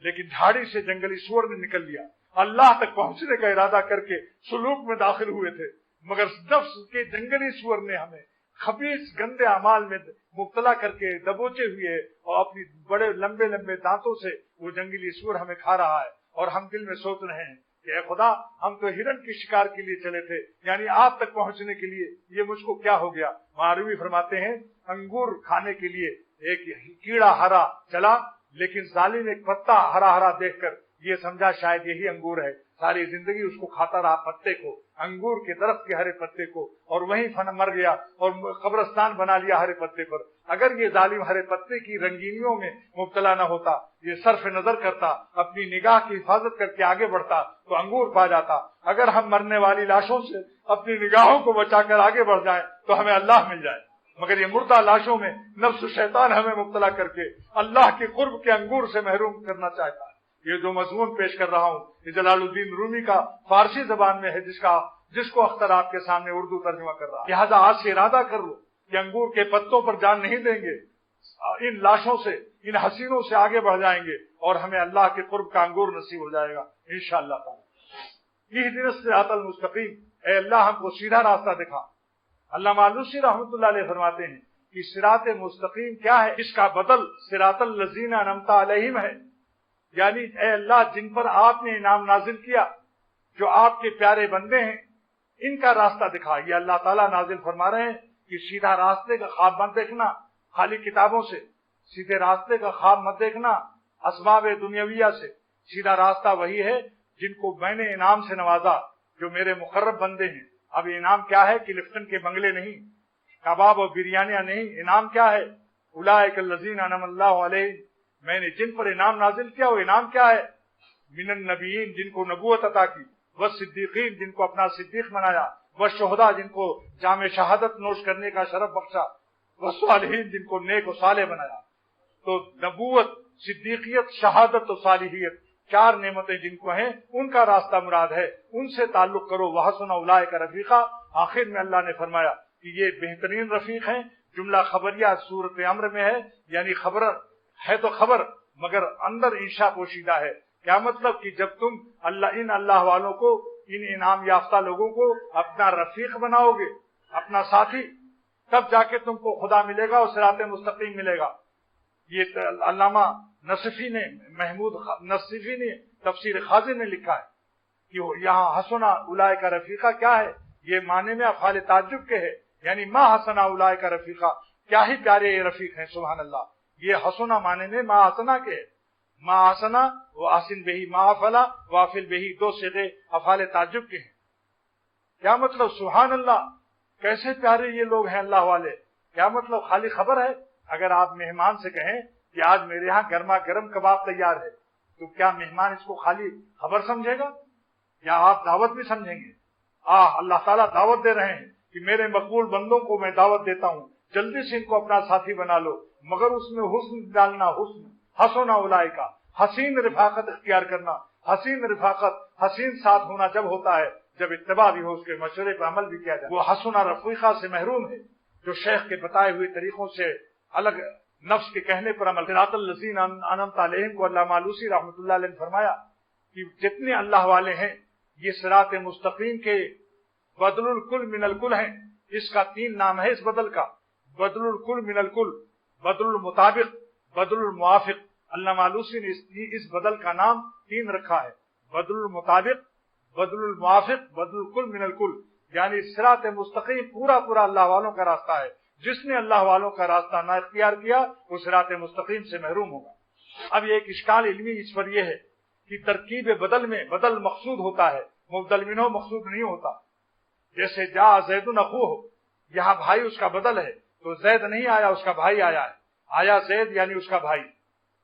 لیکن جھاڑی سے جنگلی سور نے نکل لیا، اللہ تک پہنچنے کا ارادہ کر کے سلوک میں داخل ہوئے تھے، مگر نفس کے جنگلی سور نے ہمیں خبیث گندے اعمال میں مبتلا کر کے دبوچے ہوئے اور اپنی بڑے لمبے لمبے دانتوں سے وہ جنگلی سور ہمیں کھا رہا ہے، اور ہم دل میں سوچ رہے ہیں کہ اے خدا ہم تو ہرن کی شکار کے لیے چلے تھے، یعنی آپ تک پہنچنے کے لیے، یہ مجھ کو کیا ہو گیا؟ مہاروی فرماتے ہیں انگور کھانے کے لیے ایک کیڑا ہرا چلا، لیکن ظالم ایک پتا ہرا ہرا دیکھ کر یہ سمجھا شاید یہی انگور ہے، ساری زندگی اس کو کھاتا رہا، پتے کو، انگور کے درخت کے ہرے پتے کو، اور وہیں مر گیا اور قبرستان بنا لیا ہرے پتے پر۔ اگر یہ ظالم ہرے پتے کی رنگینیوں میں مبتلا نہ ہوتا، یہ صرف نظر کرتا، اپنی نگاہ کی حفاظت کر کے آگے بڑھتا تو انگور پا جاتا۔ اگر ہم مرنے والی لاشوں سے اپنی نگاہوں کو بچا کر آگے بڑھ جائیں تو ہمیں اللہ مل جائے، مگر یہ مردہ لاشوں میں نفس و شیطان ہمیں مبتلا کر کے اللہ کے قرب کے انگور سے محروم کرنا چاہتا ہے۔ یہ جو مضمون پیش کر رہا ہوں یہ جلال الدین رومی کا فارسی زبان میں ہے، جس کو اختر آپ کے سامنے اردو ترجمہ کر رہا ہے۔ لہٰذا آج سے ارادہ کر لو کہ انگور کے پتوں پر جان نہیں دیں گے، ان لاشوں سے، ان حسینوں سے آگے بڑھ جائیں گے اور ہمیں اللہ کے قرب کا انگور نصیب ہو جائے گا انشاءاللہ تعالی۔ اہدنا الصراط المستقیم، اے اللہ ہم کو سیدھا راستہ دکھا۔ علامہ آلوسی رحمۃ اللہ علیہ فرماتے ہیں کہ صراط مستقیم کیا ہے؟ اس کا بدل صراط الذین انعمت علیہم ہے، یعنی اے اللہ جن پر آپ نے انعام نازل کیا، جو آپ کے پیارے بندے ہیں، ان کا راستہ دکھا۔ یہ اللہ تعالیٰ نازل فرما رہے ہیں کہ سیدھا راستے کا خواب مت دیکھنا خالی کتابوں سے، سیدھے راستے کا خواب مت دیکھنا اسباب دنیاویہ سے، سیدھا راستہ وہی ہے جن کو میں نے انعام سے نوازا، جو میرے مقرب بندے ہیں۔ اب انعام کیا ہے کہ لفٹن کے بنگلے نہیں، کباب اور بریانیاں نہیں، انعام کیا ہے؟ اولئک الذین انعم اللہ علیہم، میں نے جن پر انعام نازل کیا، وہ انعام کیا ہے؟ من النبیین، جن کو نبوت عطا کی، والصدیقین، جن کو اپنا صدیق بنایا، والشہداء، جن کو جام شہادت نوش کرنے کا شرف بخشا، والصالحین، جن کو نیک و صالح بنایا۔ تو نبوت، صدیقیت، شہادت و صالحیت، چار نعمتیں جن کو ہیں ان کا راستہ مراد ہے، ان سے تعلق کرو۔ وحسن اولئک رفیقا، آخر میں اللہ نے فرمایا کہ یہ بہترین رفیق ہیں۔ جملہ خبریہ صورت امر میں ہے، یعنی خبر ہے تو خبر مگر اندر انشاء پوشیدہ ہے۔ کیا مطلب کہ جب تم اللہ والوں کو، ان انعام یافتہ لوگوں کو اپنا رفیق بناؤ گے، اپنا ساتھی، تب جا کے تم کو خدا ملے گا اور صراط مستقیم ملے گا۔ یہ علامہ نصفی نے نصفی نے تفسیر خازن میں لکھا ہے کہ یہاں حسنا اولئک رفیقہ کیا ہے، یہ معنی میں افعال تعجب کے ہے، یعنی ما حسنا اولئک رفیقہ، کیا ہی پیارے یہ رفیق ہیں، سبحان اللہ۔ یہ حسنا معنی میں ما حسنا کے ہے، ما حسنا و احسن بہی ما افلا وافل بہی، دو صیغے افعال تعجب کے ہیں۔ کیا مطلب؟ سبحان اللہ، کیسے پیارے یہ لوگ ہیں اللہ والے۔ کیا مطلب؟ خالی خبر ہے؟ اگر آپ مہمان سے کہیں کہ آج میرے یہاں گرما گرم کباب تیار ہے، تو کیا مہمان اس کو خالی خبر سمجھے گا یا آپ دعوت بھی سمجھیں گے؟ اللہ تعالیٰ دعوت دے رہے ہیں کہ میرے مقبول بندوں کو میں دعوت دیتا ہوں، جلدی سے ان کو اپنا ساتھی بنا لو، مگر اس میں حسن ڈالنا، حسنا اولئک، حسین رفاقت اختیار کرنا۔ حسین رفاقت، حسین ساتھ ہونا جب ہوتا ہے جب اتباع بھی ہو، اس کے مشورے پر عمل بھی کیا جائے۔ وہ حسنا رفیقہ سے محروم ہے جو شیخ کے بتائے ہوئے طریقوں سے الگ نفس کے کہنے پر عمل۔ صراط الذین انعمت علیہم کو علامہ آلوسی رحمۃ اللہ علیہ نے فرمایا کہ جتنے اللہ والے ہیں یہ صراط مستقیم کے بدل الکل من الکل ہیں۔ اس کا 3 نام ہے اس بدل کا، بدل الکل من الکل، بدل المطابق، بدل الموافق۔ علامہ آلوسی نے اس بدل کا نام 3 رکھا ہے، بدل المطابق، بدل الموافق، بدل الکل من الکل، یعنی صراط مستقیم پورا پورا اللہ والوں کا راستہ ہے۔ جس نے اللہ والوں کا راستہ نہ اختیار کیا وہ صراط مستقیم سے محروم ہوگا۔ اب یہ ایک اشکال علمی اس پر یہ ہے کہ ترکیب بدل میں بدل مقصود ہوتا ہے، مبدل منہ مقصود نہیں ہوتا۔ جیسے جا زید اخوہ، یہاں بھائی اس کا بدل ہے تو زید نہیں آیا، اس کا بھائی آیا ہے، آیا زید یعنی اس کا بھائی،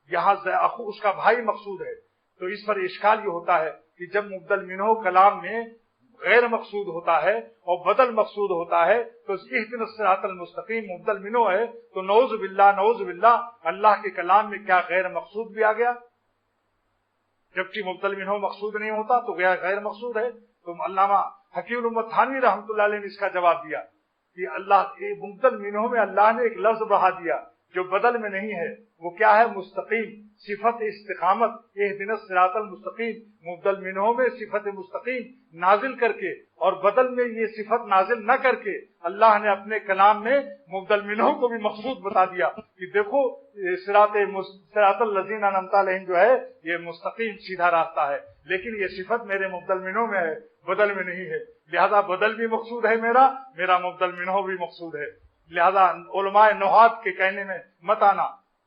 یہاں اخو اس کا بھائی مقصود ہے۔ تو اس پر اشکال یہ ہوتا ہے کہ جب مبدل منہ کلام میں غیر مقصود ہوتا ہے اور بدل مقصود ہوتا ہے تو اہدنا الصراط المستقیم مبدل منہ ہے، تو نعوذ باللہ اللہ کے کلام میں کیا غیر مقصود بھی آ گیا؟ جبکہ مبدل منہ مقصود نہیں ہوتا تو غیر مقصود ہے۔ تو علامہ حکیم الامت تھانوی رحمۃ اللہ علیہ نے اس کا جواب دیا کہ اللہ مبدل منہ میں اللہ نے ایک لفظ بڑھا دیا جو بدل میں نہیں ہے، وہ کیا ہے؟ مستقیم، صفت استقامت، اہدنا الصراط المستقیم، مبدل منہ میں صفت مستقیم نازل کر کے اور بدل میں یہ صفت نازل نہ کر کے اللہ نے اپنے کلام میں مبدل منہ کو بھی مقصود بتا دیا کہ دیکھو صراط الذین انعمت علیہم جو ہے یہ مستقیم سیدھا راستہ ہے، لیکن یہ صفت میرے مبدل منہ میں ہے، بدل میں نہیں ہے، لہذا بدل بھی مقصود ہے، میرا مبدل منہ بھی مقصود ہے۔ لہذا علماء نحات کے کہنے میں مت آنا،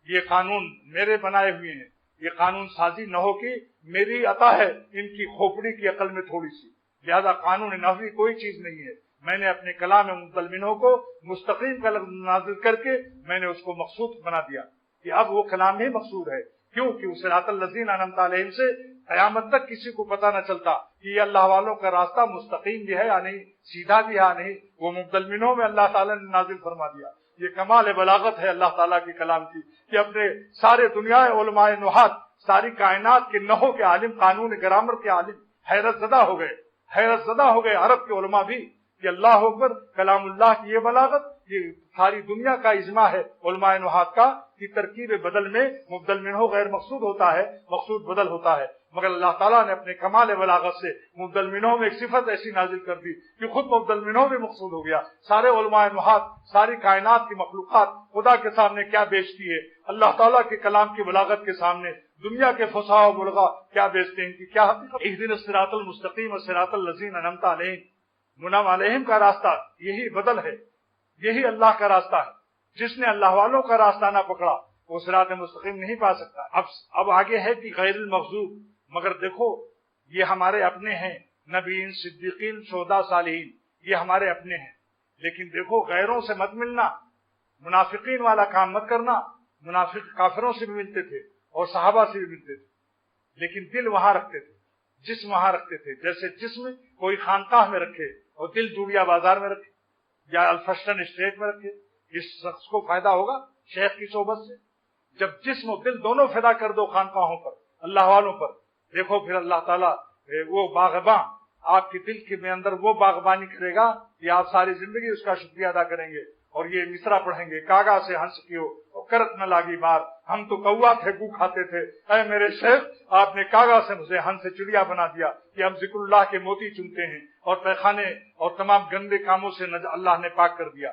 یہ قانون میرے بنائے ہوئے ہیں، یہ قانون سازی نحو کی میری عطا ہے، ان کی کھوپڑی کی عقل میں تھوڑی سی، لہذا قانون نحوی کوئی چیز نہیں ہے۔ میں نے اپنے کلام مبدل منہ کو مستقیم کا لفظ نازل کر کے میں نے اس کو مقصود بنا دیا کہ اب وہ کلام ہی مقصود ہے، کیوں صراط الذین انعمت علیہم سے قیامت تک کسی کو پتہ نہ چلتا کہ یہ اللہ والوں کا راستہ مستقیم بھی ہے یا نہیں، سیدھا بھی ہے یا نہیں، وہ مبدل منہ میں اللہ تعالیٰ نے نازل فرما دیا۔ یہ کمال بلاغت ہے اللہ تعالیٰ کے کلام کی کہ اپنے سارے دنیا علماء نحات، ساری کائنات کے نحو کے عالم، قانون گرامر کے عالم حیرت زدہ ہو گئے عرب کے علماء بھی کہ اللہ اکبر، کلام اللہ کی یہ بلاغت، یہ ساری دنیا کا اجماع ہے علماء نحات کا کہ ترکیب بدل میں مبدل منہ غیر مقصود ہوتا ہے، مقصود بدل ہوتا ہے، مگر اللہ تعالیٰ نے اپنے کمال بلاغت سے مبدل منہ میں ایک صفت ایسی نازل کر دی کہ خود مبدل منہ بھی مقصود ہو گیا۔ سارے علماء نحات، ساری کائنات کی مخلوقات خدا کے سامنے کیا بیچتی ہے، اللہ تعالیٰ کے کلام کی بلاغت کے سامنے دنیا کے فصاح و بلغا کیا بیچتے ہیں کہ کیا حقیقت۔ اہدنا الصراط المستقیم صراط الذین انعمت علیہم، منعم علیہم کا راستہ یہی بدل ہے، یہی اللہ کا راستہ ہے۔ جس نے اللہ والوں کا راستہ نہ پکڑا وہ صراط مستقیم نہیں پا سکتا۔ اب آگے ہے کہ غیر المغضوب، مگر دیکھو یہ ہمارے اپنے ہیں، نبیین، صدیقین، شہداء، صالحین، یہ ہمارے اپنے ہیں، لیکن دیکھو غیروں سے مت ملنا، منافقین والا کام مت کرنا۔ منافق کافروں سے بھی ملتے تھے اور صحابہ سے بھی ملتے تھے، لیکن دل وہاں رکھتے تھے، جسم وہاں رکھتے تھے۔ جیسے جسم کوئی خانقاہ میں رکھے اور دل جوڑیا بازار میں رکھے یا الفسٹن اسٹریٹ میں رکھے، اس شخص کو فائدہ ہوگا شیخ کی صحبت سے؟ جب جسم و دل دونوں فدا کر دو خانقاہوں پر، اللہ والوں پر، دیکھو پھر اللہ تعالیٰ وہ باغباں آپ کے دل کے اندر وہ باغبانی کرے گا کہ آپ ساری زندگی اس کا شکریہ ادا کریں گے۔ اور یہ مصرع پڑھیں گے، کاغا سے ہنس کیو اور کرت نہ لاگی بار، ہم تو کوا تھے گو کھاتے تھے، اے میرے شیخ آپ نے کاغا سے مجھے ہنس سے چڑیا بنا دیا کہ ہم ذکر اللہ کے موتی چنتے ہیں اور پیخانے اور تمام گندے کاموں سے اللہ نے پاک کر دیا۔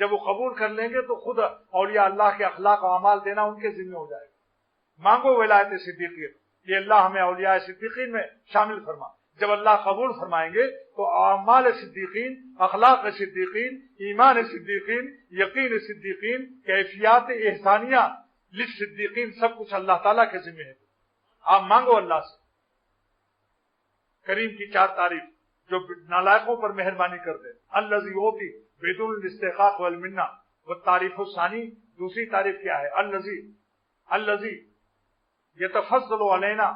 جب وہ قبول کر لیں گے تو خود اولیاء اللہ کے اخلاق و اعمال دینا ان کے ذمہ ہو جائے گا۔ مانگو ولایت صدیقیت، یہ اللہ ہمیں اولیاء صدیقین میں شامل فرما۔ جب اللہ قبول فرمائیں گے تو اعمال صدیقین، اخلاق صدیقین، ایمان صدیقین، یقین صدیقین، کیفیات احسانیہ للصدیقین، سب کچھ اللہ تعالیٰ کے ذمہ ہے۔ آپ مانگو اللہ سے۔ کریم کی 4 تعریف جو نالائقوں پر مہربانی کر دے، الذی یعطی بدون الاستحقاق والمنہ، والتعریف الثانی، دوسری تعریف کیا ہے؟ الذی یتفضل علینا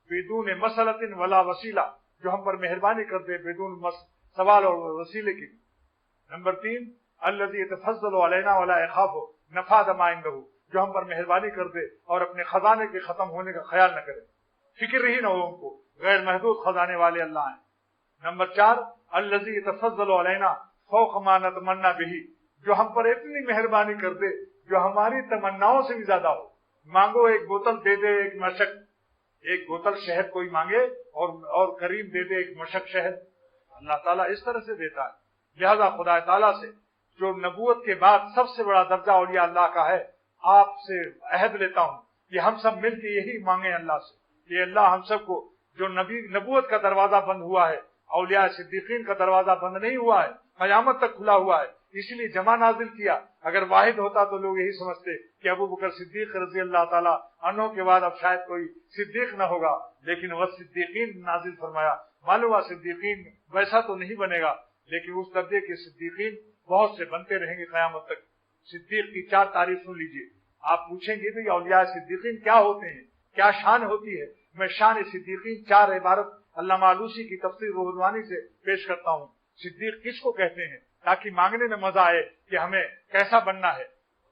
بدون مسئلۃ ولا وسیلہ، جو ہم پر مہربانی کر دے بدون سوال اور وسیلے کی۔ نمبر 3 الذی یتفضل علینا ولا یخاف نفاذ ما عنده، جو ہم پر مہربانی کر دے اور اپنے خزانے کے ختم ہونے کا خیال نہ کرے، فکر ہی نہ ہو ان کو، غیر محدود خزانے والے اللہ ہیں۔ نمبر 4 الذی یتفضل علینا فوق ما نتمنى به، جو ہم پر اتنی مہربانی کر دے جو ہماری تمناؤں سے بھی زیادہ ہو۔ مانگو ایک بوتل دے دے ایک مشک، ایک بوتل شہد کوئی مانگے اور کریم دے دے ایک مشک شہد، اللہ تعالیٰ اس طرح سے دیتا ہے۔ لہذا خدا تعالیٰ سے جو نبوت کے بعد سب سے بڑا درجہ اولیاء اللہ کا ہے، آپ سے عہد لیتا ہوں کہ ہم سب مل کے یہی مانگیں اللہ سے کہ اللہ ہم سب کو، جو نبوت کا دروازہ بند ہوا ہے، اولیاء صدیقین کا دروازہ بند نہیں ہوا ہے، قیامت تک کھلا ہوا ہے، اس لیے جمع نازل کیا۔ اگر واحد ہوتا تو لوگ یہی سمجھتے کہ ابو بکر صدیق رضی اللہ تعالیٰ عنہ کے بعد اب شاید کوئی صدیق نہ ہوگا، لیکن وہ صدیقین نازل فرمایا۔ معلوم ہوا صدیقین ویسا تو نہیں بنے گا، لیکن اس درجے کے صدیقین بہت سے بنتے رہیں گے قیامت تک۔ صدیق کی 4 تعریف سن لیجئے۔ آپ پوچھیں گے کہ اولیاء صدیقین کیا ہوتے ہیں، کیا شان ہوتی ہے؟ میں شان صدیقین 4 عبارت علامہ آلوسی کی تفسیر روح المعانی سے پیش کرتا ہوں۔ صدیق کس کو کہتے ہیں، تاکہ مانگنے میں مزہ آئے کہ ہمیں کیسا بننا ہے۔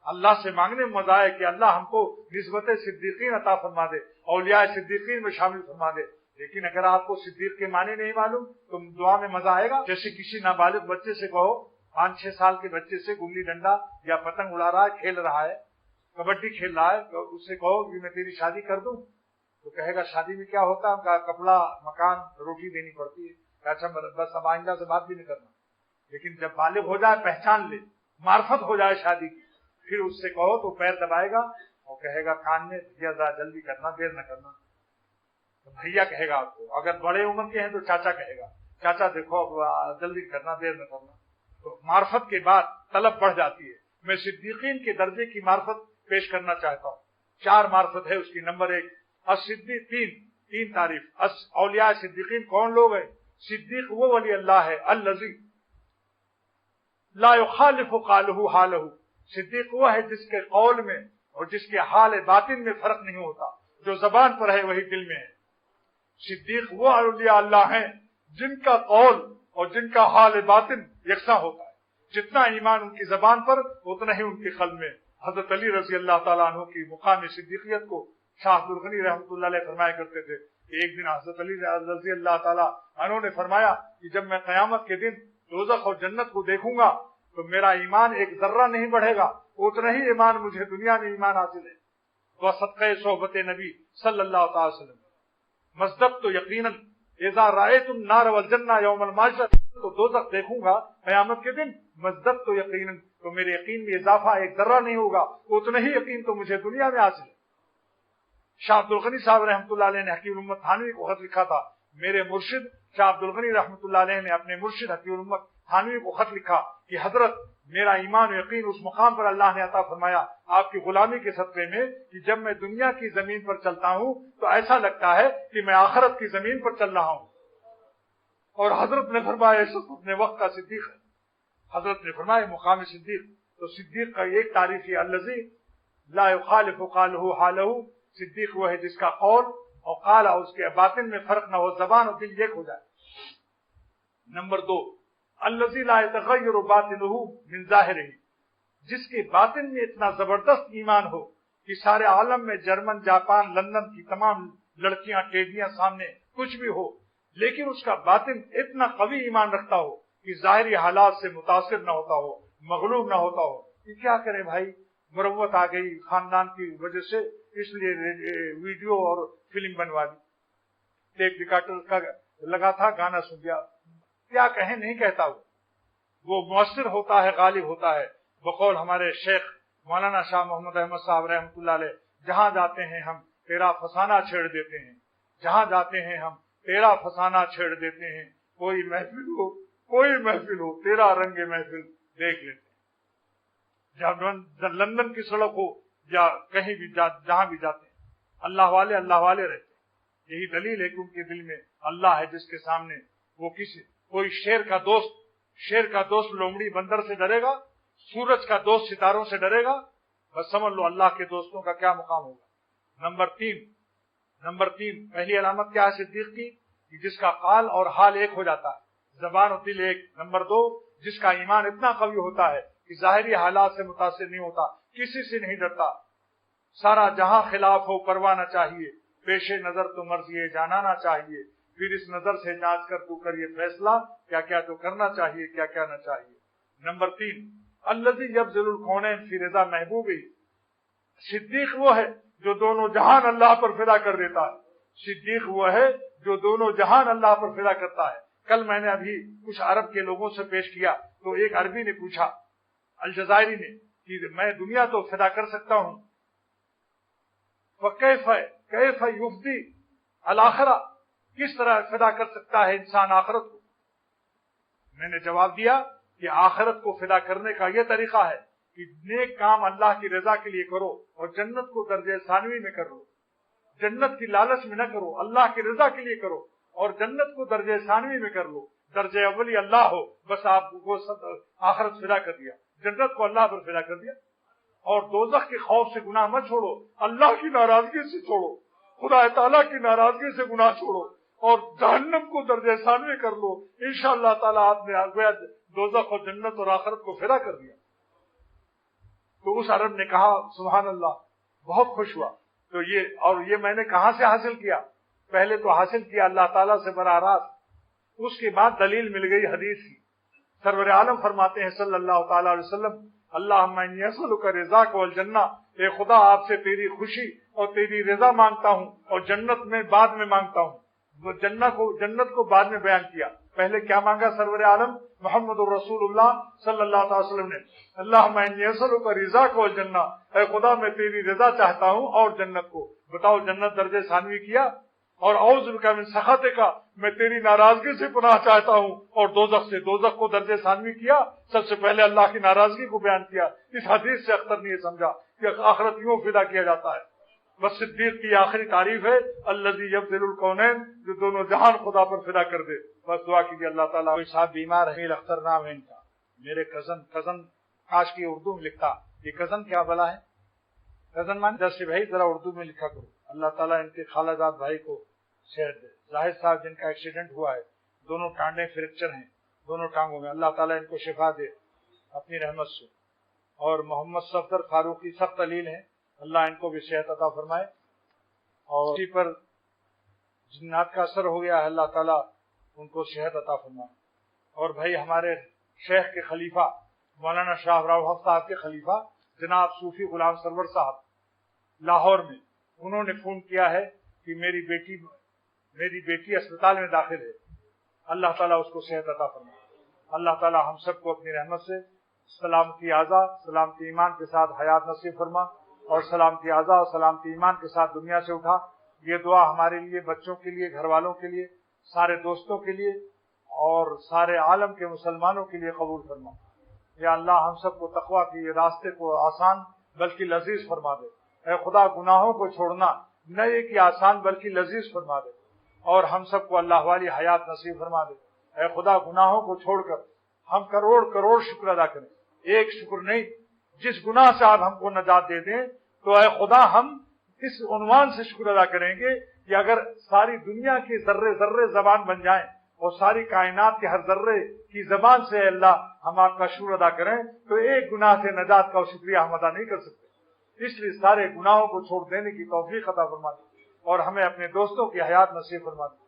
اللہ سے مانگنے میں مزہ آئے کہ اللہ ہم کو نسبت صدیقین عطا فرما دے، اولیاء صدیقین میں شامل فرما دے۔ لیکن اگر آپ کو صدیق کے معنی نہیں معلوم تو دعا میں مزہ آئے گا؟ جیسے کسی نابالغ بچے سے کہو، 5-6 سال کے بچے سے گلی ڈنڈا یا پتنگ اڑا رہا ہے، کھیل رہا ہے، کبڈی کھیل رہا ہے، تو اس سے کہو کہ میں تیری شادی کر دوں، تو کہے گا شادی میں کیا ہوتا ہے؟ کپڑا، مکان، روٹی دینی پڑتی ہے۔ اچھا بس اب آئندہ سے بات بھی نہیں کرنا۔ لیکن جب بالغ ہو جائے، پہچان لے، معرفت ہو جائے شادی کی، پھر اس سے کہو تو پیر دبائے گا اور کہے گا کان میں ذرا جلدی کرنا، دیر نہ کرنا، تو بھیا کہے گا آپ کو۔ اگر بڑے عمر کے ہیں تو چاچا کہے گا، چاچا دیکھو اب جلدی کرنا، دیر نہ کرنا۔ تو معرفت کے بعد طلب بڑھ جاتی ہے۔ میں صدیقین کے درجے کی معرفت پیش کرنا چاہتا ہوں۔ 4 معرفت ہے اس کی۔ نمبر 1 الصدیق، 3 تعریف۔ اولیاء صدیقین کون لوگ ہیں؟ صدیق وہ ولی اللہ ہے الذی لا یخالف قولہ حالہ، صدیق وہ ہے جس کے قول میں اور جس کے حال باطن میں فرق نہیں ہوتا، جو زبان پر ہے وہی دل میں ہے۔ صدیق وہ اولیاء اللہ ہیں جن کا قول اور جن کا حال باطن یکساں ہوتا ہے، جتنا ایمان ان کی زبان پر اتنا ہی ان کے قلب میں۔ حضرت علی رضی اللہ تعالیٰ عنہ کی مقام صدیقیت کو شاہ عبد الغنی رحمۃ اللہ علیہ فرمایا کرتے تھے کہ ایک دن حضرت علی رضی اللہ تعالیٰ عنہ نے فرمایا کہ جب میں قیامت کے دن دوزخ اور جنت کو دیکھوں گا تو میرا ایمان ایک ذرہ نہیں بڑھے گا، اتنا ہی ایمان مجھے دنیا میں ایمان حاصل ہے۔ وہ صدقہ صحبت نبی صلی اللہ تعالی وسلم مصدق تو یقیناً اذا رأیت النار والجنہ یوم المحشر، تو دوزخ دیکھوں گا قیامت کے دن، مصدق تو یقیناً، تو میرے یقین میں اضافہ ایک ذرہ نہیں ہوگا، اتنا ہی یقین تو مجھے دنیا میں حاصل ہے۔ شاہ عبد الغنی صاحب رحمۃ اللہ علیہ نے حکیم الامت تھانوی کو خط لکھا تھا۔ میرے مرشد شاہ عبد الغنی رحمۃ اللہ علیہ نے اپنے مرشد حکیم الامت تھانوی کو خط لکھا کہ حضرت میرا ایمان و یقین اس مقام پر اللہ نے عطا فرمایا آپ کی غلامی کے صدقے میں کہ جب میں دنیا کی زمین پر چلتا ہوں تو ایسا لگتا ہے کہ میں آخرت کی زمین پر چل رہا ہوں۔ اور حضرت نے فرمایا اپنے وقت کا صدیق ہے، حضرت نے فرمایا مقام صدیق۔ تو صدیق کا ایک تعریف ہے الذی لا یخالف قولہ حالہ، صدیق وہ ہے جس کا قول اور قال اور اس کے باطن میں فرق نہ ہو، زبان اور دل ایک ہو جائے۔ نمبر 2 الذی لا یتغیر باطنہ من ظاہرہ، جس کے باطن میں اتنا زبردست ایمان ہو کہ سارے عالم میں جرمن، جاپان، لندن کی تمام لڑکیاں، ٹیڈیاں سامنے کچھ بھی ہو، لیکن اس کا باطن اتنا قوی ایمان رکھتا ہو کہ ظاہری حالات سے متاثر نہ ہوتا ہو، مغلوب نہ ہوتا ہو۔ یہ کیا کرے بھائی، مروت آ گئی خاندان کی وجہ سے، اس لیے ویڈیو اور فلم بنوا دی، ٹیپ ریکارڈر کا لگا تھا، گانا سن گیا، کیا کہیں نہیں کہتا، وہ مؤثر ہوتا ہے، غالب ہوتا ہے۔ بقول ہمارے شیخ مولانا شاہ محمد احمد صاحب رحمۃ اللہ علیہ، جہاں جاتے ہیں ہم تیرا فسانہ چھیڑ دیتے ہیں، جہاں جاتے ہیں ہم تیرا فسانہ چھیڑ دیتے ہیں، کوئی محفل ہو تیرا رنگ محفل دیکھ لیتے ہیں۔ جب لندن کی سڑک ہو یا کہیں بھی جہاں بھی جاتے ہیں، اللہ والے رہتے ہیں۔ یہی دلیل ہے کہ ان کے دل میں اللہ ہے، جس کے سامنے وہ کوئی شیر کا دوست لومڑی بندر سے ڈرے گا، سورج کا دوست ستاروں سے ڈرے گا، بس سمجھ لو اللہ کے دوستوں کا کیا مقام ہوگا۔ نمبر تین پہلی علامت کیا ہے صدیق کی؟ کہ جس کا قال اور حال ایک ہو جاتا ہے، زبان اور دل ایک۔ نمبر دو، جس کا ایمان اتنا قوی ہوتا ہے کہ ظاہری حالات سے متاثر نہیں ہوتا، کسی سے نہیں ڈرتا، سارا جہاں خلاف ہو پرواہ نہ چاہیے، پیش نظر تو مرضی جانا نہ چاہیے، پھر اس نظر سے جانچ کر تو کر یہ فیصلہ، کیا کیا تو کرنا چاہیے، کیا کیا نہ چاہیے۔ نمبر تین، الذی یبذل الکونین فی رضا محبوبی، صدیق وہ ہے جو دونوں جہان اللہ پر فدا کر دیتا ہے۔ صدیق وہ ہے جو دونوں جہان اللہ پر فدا کرتا ہے۔ کل میں نے ابھی کچھ عرب کے لوگوں سے پیش کیا تو ایک عربی نے پوچھا، الجزائری نے، کہ میں دنیا تو فدا کر سکتا ہوں، کیف یفدی الآخرہ، کس طرح فدا کر سکتا ہے انسان آخرت کو؟ میں نے جواب دیا کہ آخرت کو فدا کرنے کا یہ طریقہ ہے کہ نیک کام اللہ کی رضا کے لیے کرو اور جنت کو درجہ ثانوی میں کرو، جنت کی لالچ میں نہ کرو، اللہ کی رضا کے لیے کرو اور جنت کو درجہ ثانوی میں کر لو۔ درجہ اولی اللہ ہو، بس آپ کو آخرت فدا کر دیا، جنت کو اللہ پر فدا کر دیا۔ اور دوزخ کے خوف سے گناہ مت چھوڑو، اللہ کی ناراضگی سے چھوڑو، خدا تعالیٰ کی ناراضگی سے گناہ چھوڑو اور جہنم کو درجہ ثانوی کر لو، انشاءاللہ تعالیٰ آپ نے دوزخ اور جنت اور آخرت کو فدا کر دیا۔ تو اس عرب نے کہا سبحان اللہ، بہت خوش ہوا۔ تو یہ میں نے کہاں سے حاصل کیا؟ پہلے تو حاصل کیا اللہ تعالیٰ سے براہ راست، اس کے بعد دلیل مل گئی حدیث کی۔ سرور عالم فرماتے ہیں صلی اللہ تعالیٰ علیہ وسلم، اللہم انی اسألک رضاک والجنہ، اے خدا آپ سے تیری خوشی اور تیری رضا مانگتا ہوں اور جنت میں بعد میں مانگتا ہوں۔ وہ جنت کو بعد میں بیان کیا، پہلے کیا مانگا سرور عالم محمد الرسول اللہ صلی اللہ علیہ وسلم نے؟ اللہم انی اسألک رضاک والجنہ، اے خدا میں تیری رضا چاہتا ہوں اور جنت کو۔ بتاؤ جنت درجہ ثانوی کیا، اور اعوذ بک من سخطک، میں تیری ناراضگی سے پناہ چاہتا ہوں، اور دوزخ کو درجہ ثانوی کیا۔ سب سے پہلے اللہ کی ناراضگی کو بیان کیا۔ اس حدیث سے اختر نے یہ سمجھا کہ آخرت یوں فدا کیا جاتا ہے۔ بس صدیق کی آخری تعریف ہے الذی یبذل الکونین، جو دونوں جہان خدا پر فدا کر دے۔ بس دعا کیجیے اللہ تعالیٰ۔ کوئی صاحب بیمار ہے، اختر نام ہے ان کا، میرے کزن کاش کی اردو میں لکھتا، یہ کزن کیا بلا ہے؟ کزن مان جیسے بھائی ذرا اردو میں لکھا کرو۔ اللہ تعالیٰ ان کے خالہ زاد بھائی کو صحت دے۔ زاہد صاحب جن کا ایکسیڈنٹ ہوا ہے، دونوں ٹانڈے فریکچر ہیں دونوں ٹانگوں میں، اللہ تعالیٰ ان کو شفا دے اپنی رحمت سے۔ اور محمد صفدر فاروقی سخت علیل ہیں، اللہ ان کو بھی صحت عطا فرمائے۔ اور اسی پر جنات کا اثر ہو گیا ہے، اللہ تعالیٰ ان کو صحت عطا فرمائے۔ اور بھائی ہمارے شیخ کے خلیفہ مولانا شاہ راؤ صاحب کے خلیفہ جناب صوفی غلام سرور صاحب لاہور میں، انہوں نے فون کیا ہے کہ میری بیٹی اسپتال میں داخل ہے، اللہ تعالیٰ اس کو صحت عطا فرمائے۔ اللہ تعالیٰ ہم سب کو اپنی رحمت سے سلامتی اعضا، سلامتی ایمان کے ساتھ حیات نصیب فرما، اور سلامتی اعضا اور سلامتی ایمان کے ساتھ دنیا سے اٹھا۔ یہ دعا ہمارے لیے، بچوں کے لیے، گھر والوں کے لیے، سارے دوستوں کے لیے اور سارے عالم کے مسلمانوں کے لیے قبول فرما۔ یا اللہ ہم سب کو تقویٰ کے راستے کو آسان بلکہ لذیذ فرما دے۔ اے خدا گناہوں کو چھوڑنا نہ یہ کہ آسان بلکہ لذیذ فرما دے، اور ہم سب کو اللہ والی حیات نصیب فرما دے۔ اے خدا گناہوں کو چھوڑ کر ہم کروڑ شکر ادا کریں، ایک شکر نہیں۔ جس گناہ سے آپ ہم کو نجات دے دیں تو اے خدا ہم اس عنوان سے شکر ادا کریں گے کہ اگر ساری دنیا کی ذرے زبان بن جائیں اور ساری کائنات کے ہر ذرے کی زبان سے اللہ ہم آپ کا شکر ادا کریں تو ایک گناہ سے نجات کا شکریہ ہم ادا نہیں کر سکتے۔ اس لیے سارے گناہوں کو چھوڑ دینے کی توفیق عطا فرما دیں اور ہمیں اپنے دوستوں کی حیات نصیب فرما دیں،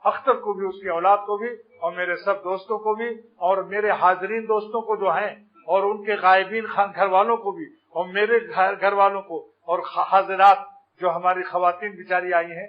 اختر کو بھی، اس کی اولاد کو بھی، اور میرے سب دوستوں کو بھی، اور میرے حاضرین دوستوں کو جو ہیں، اور ان کے غائبین گھر والوں کو بھی، اور میرے گھر والوں کو، اور حاضرات جو ہماری خواتین بیچاری آئی ہیں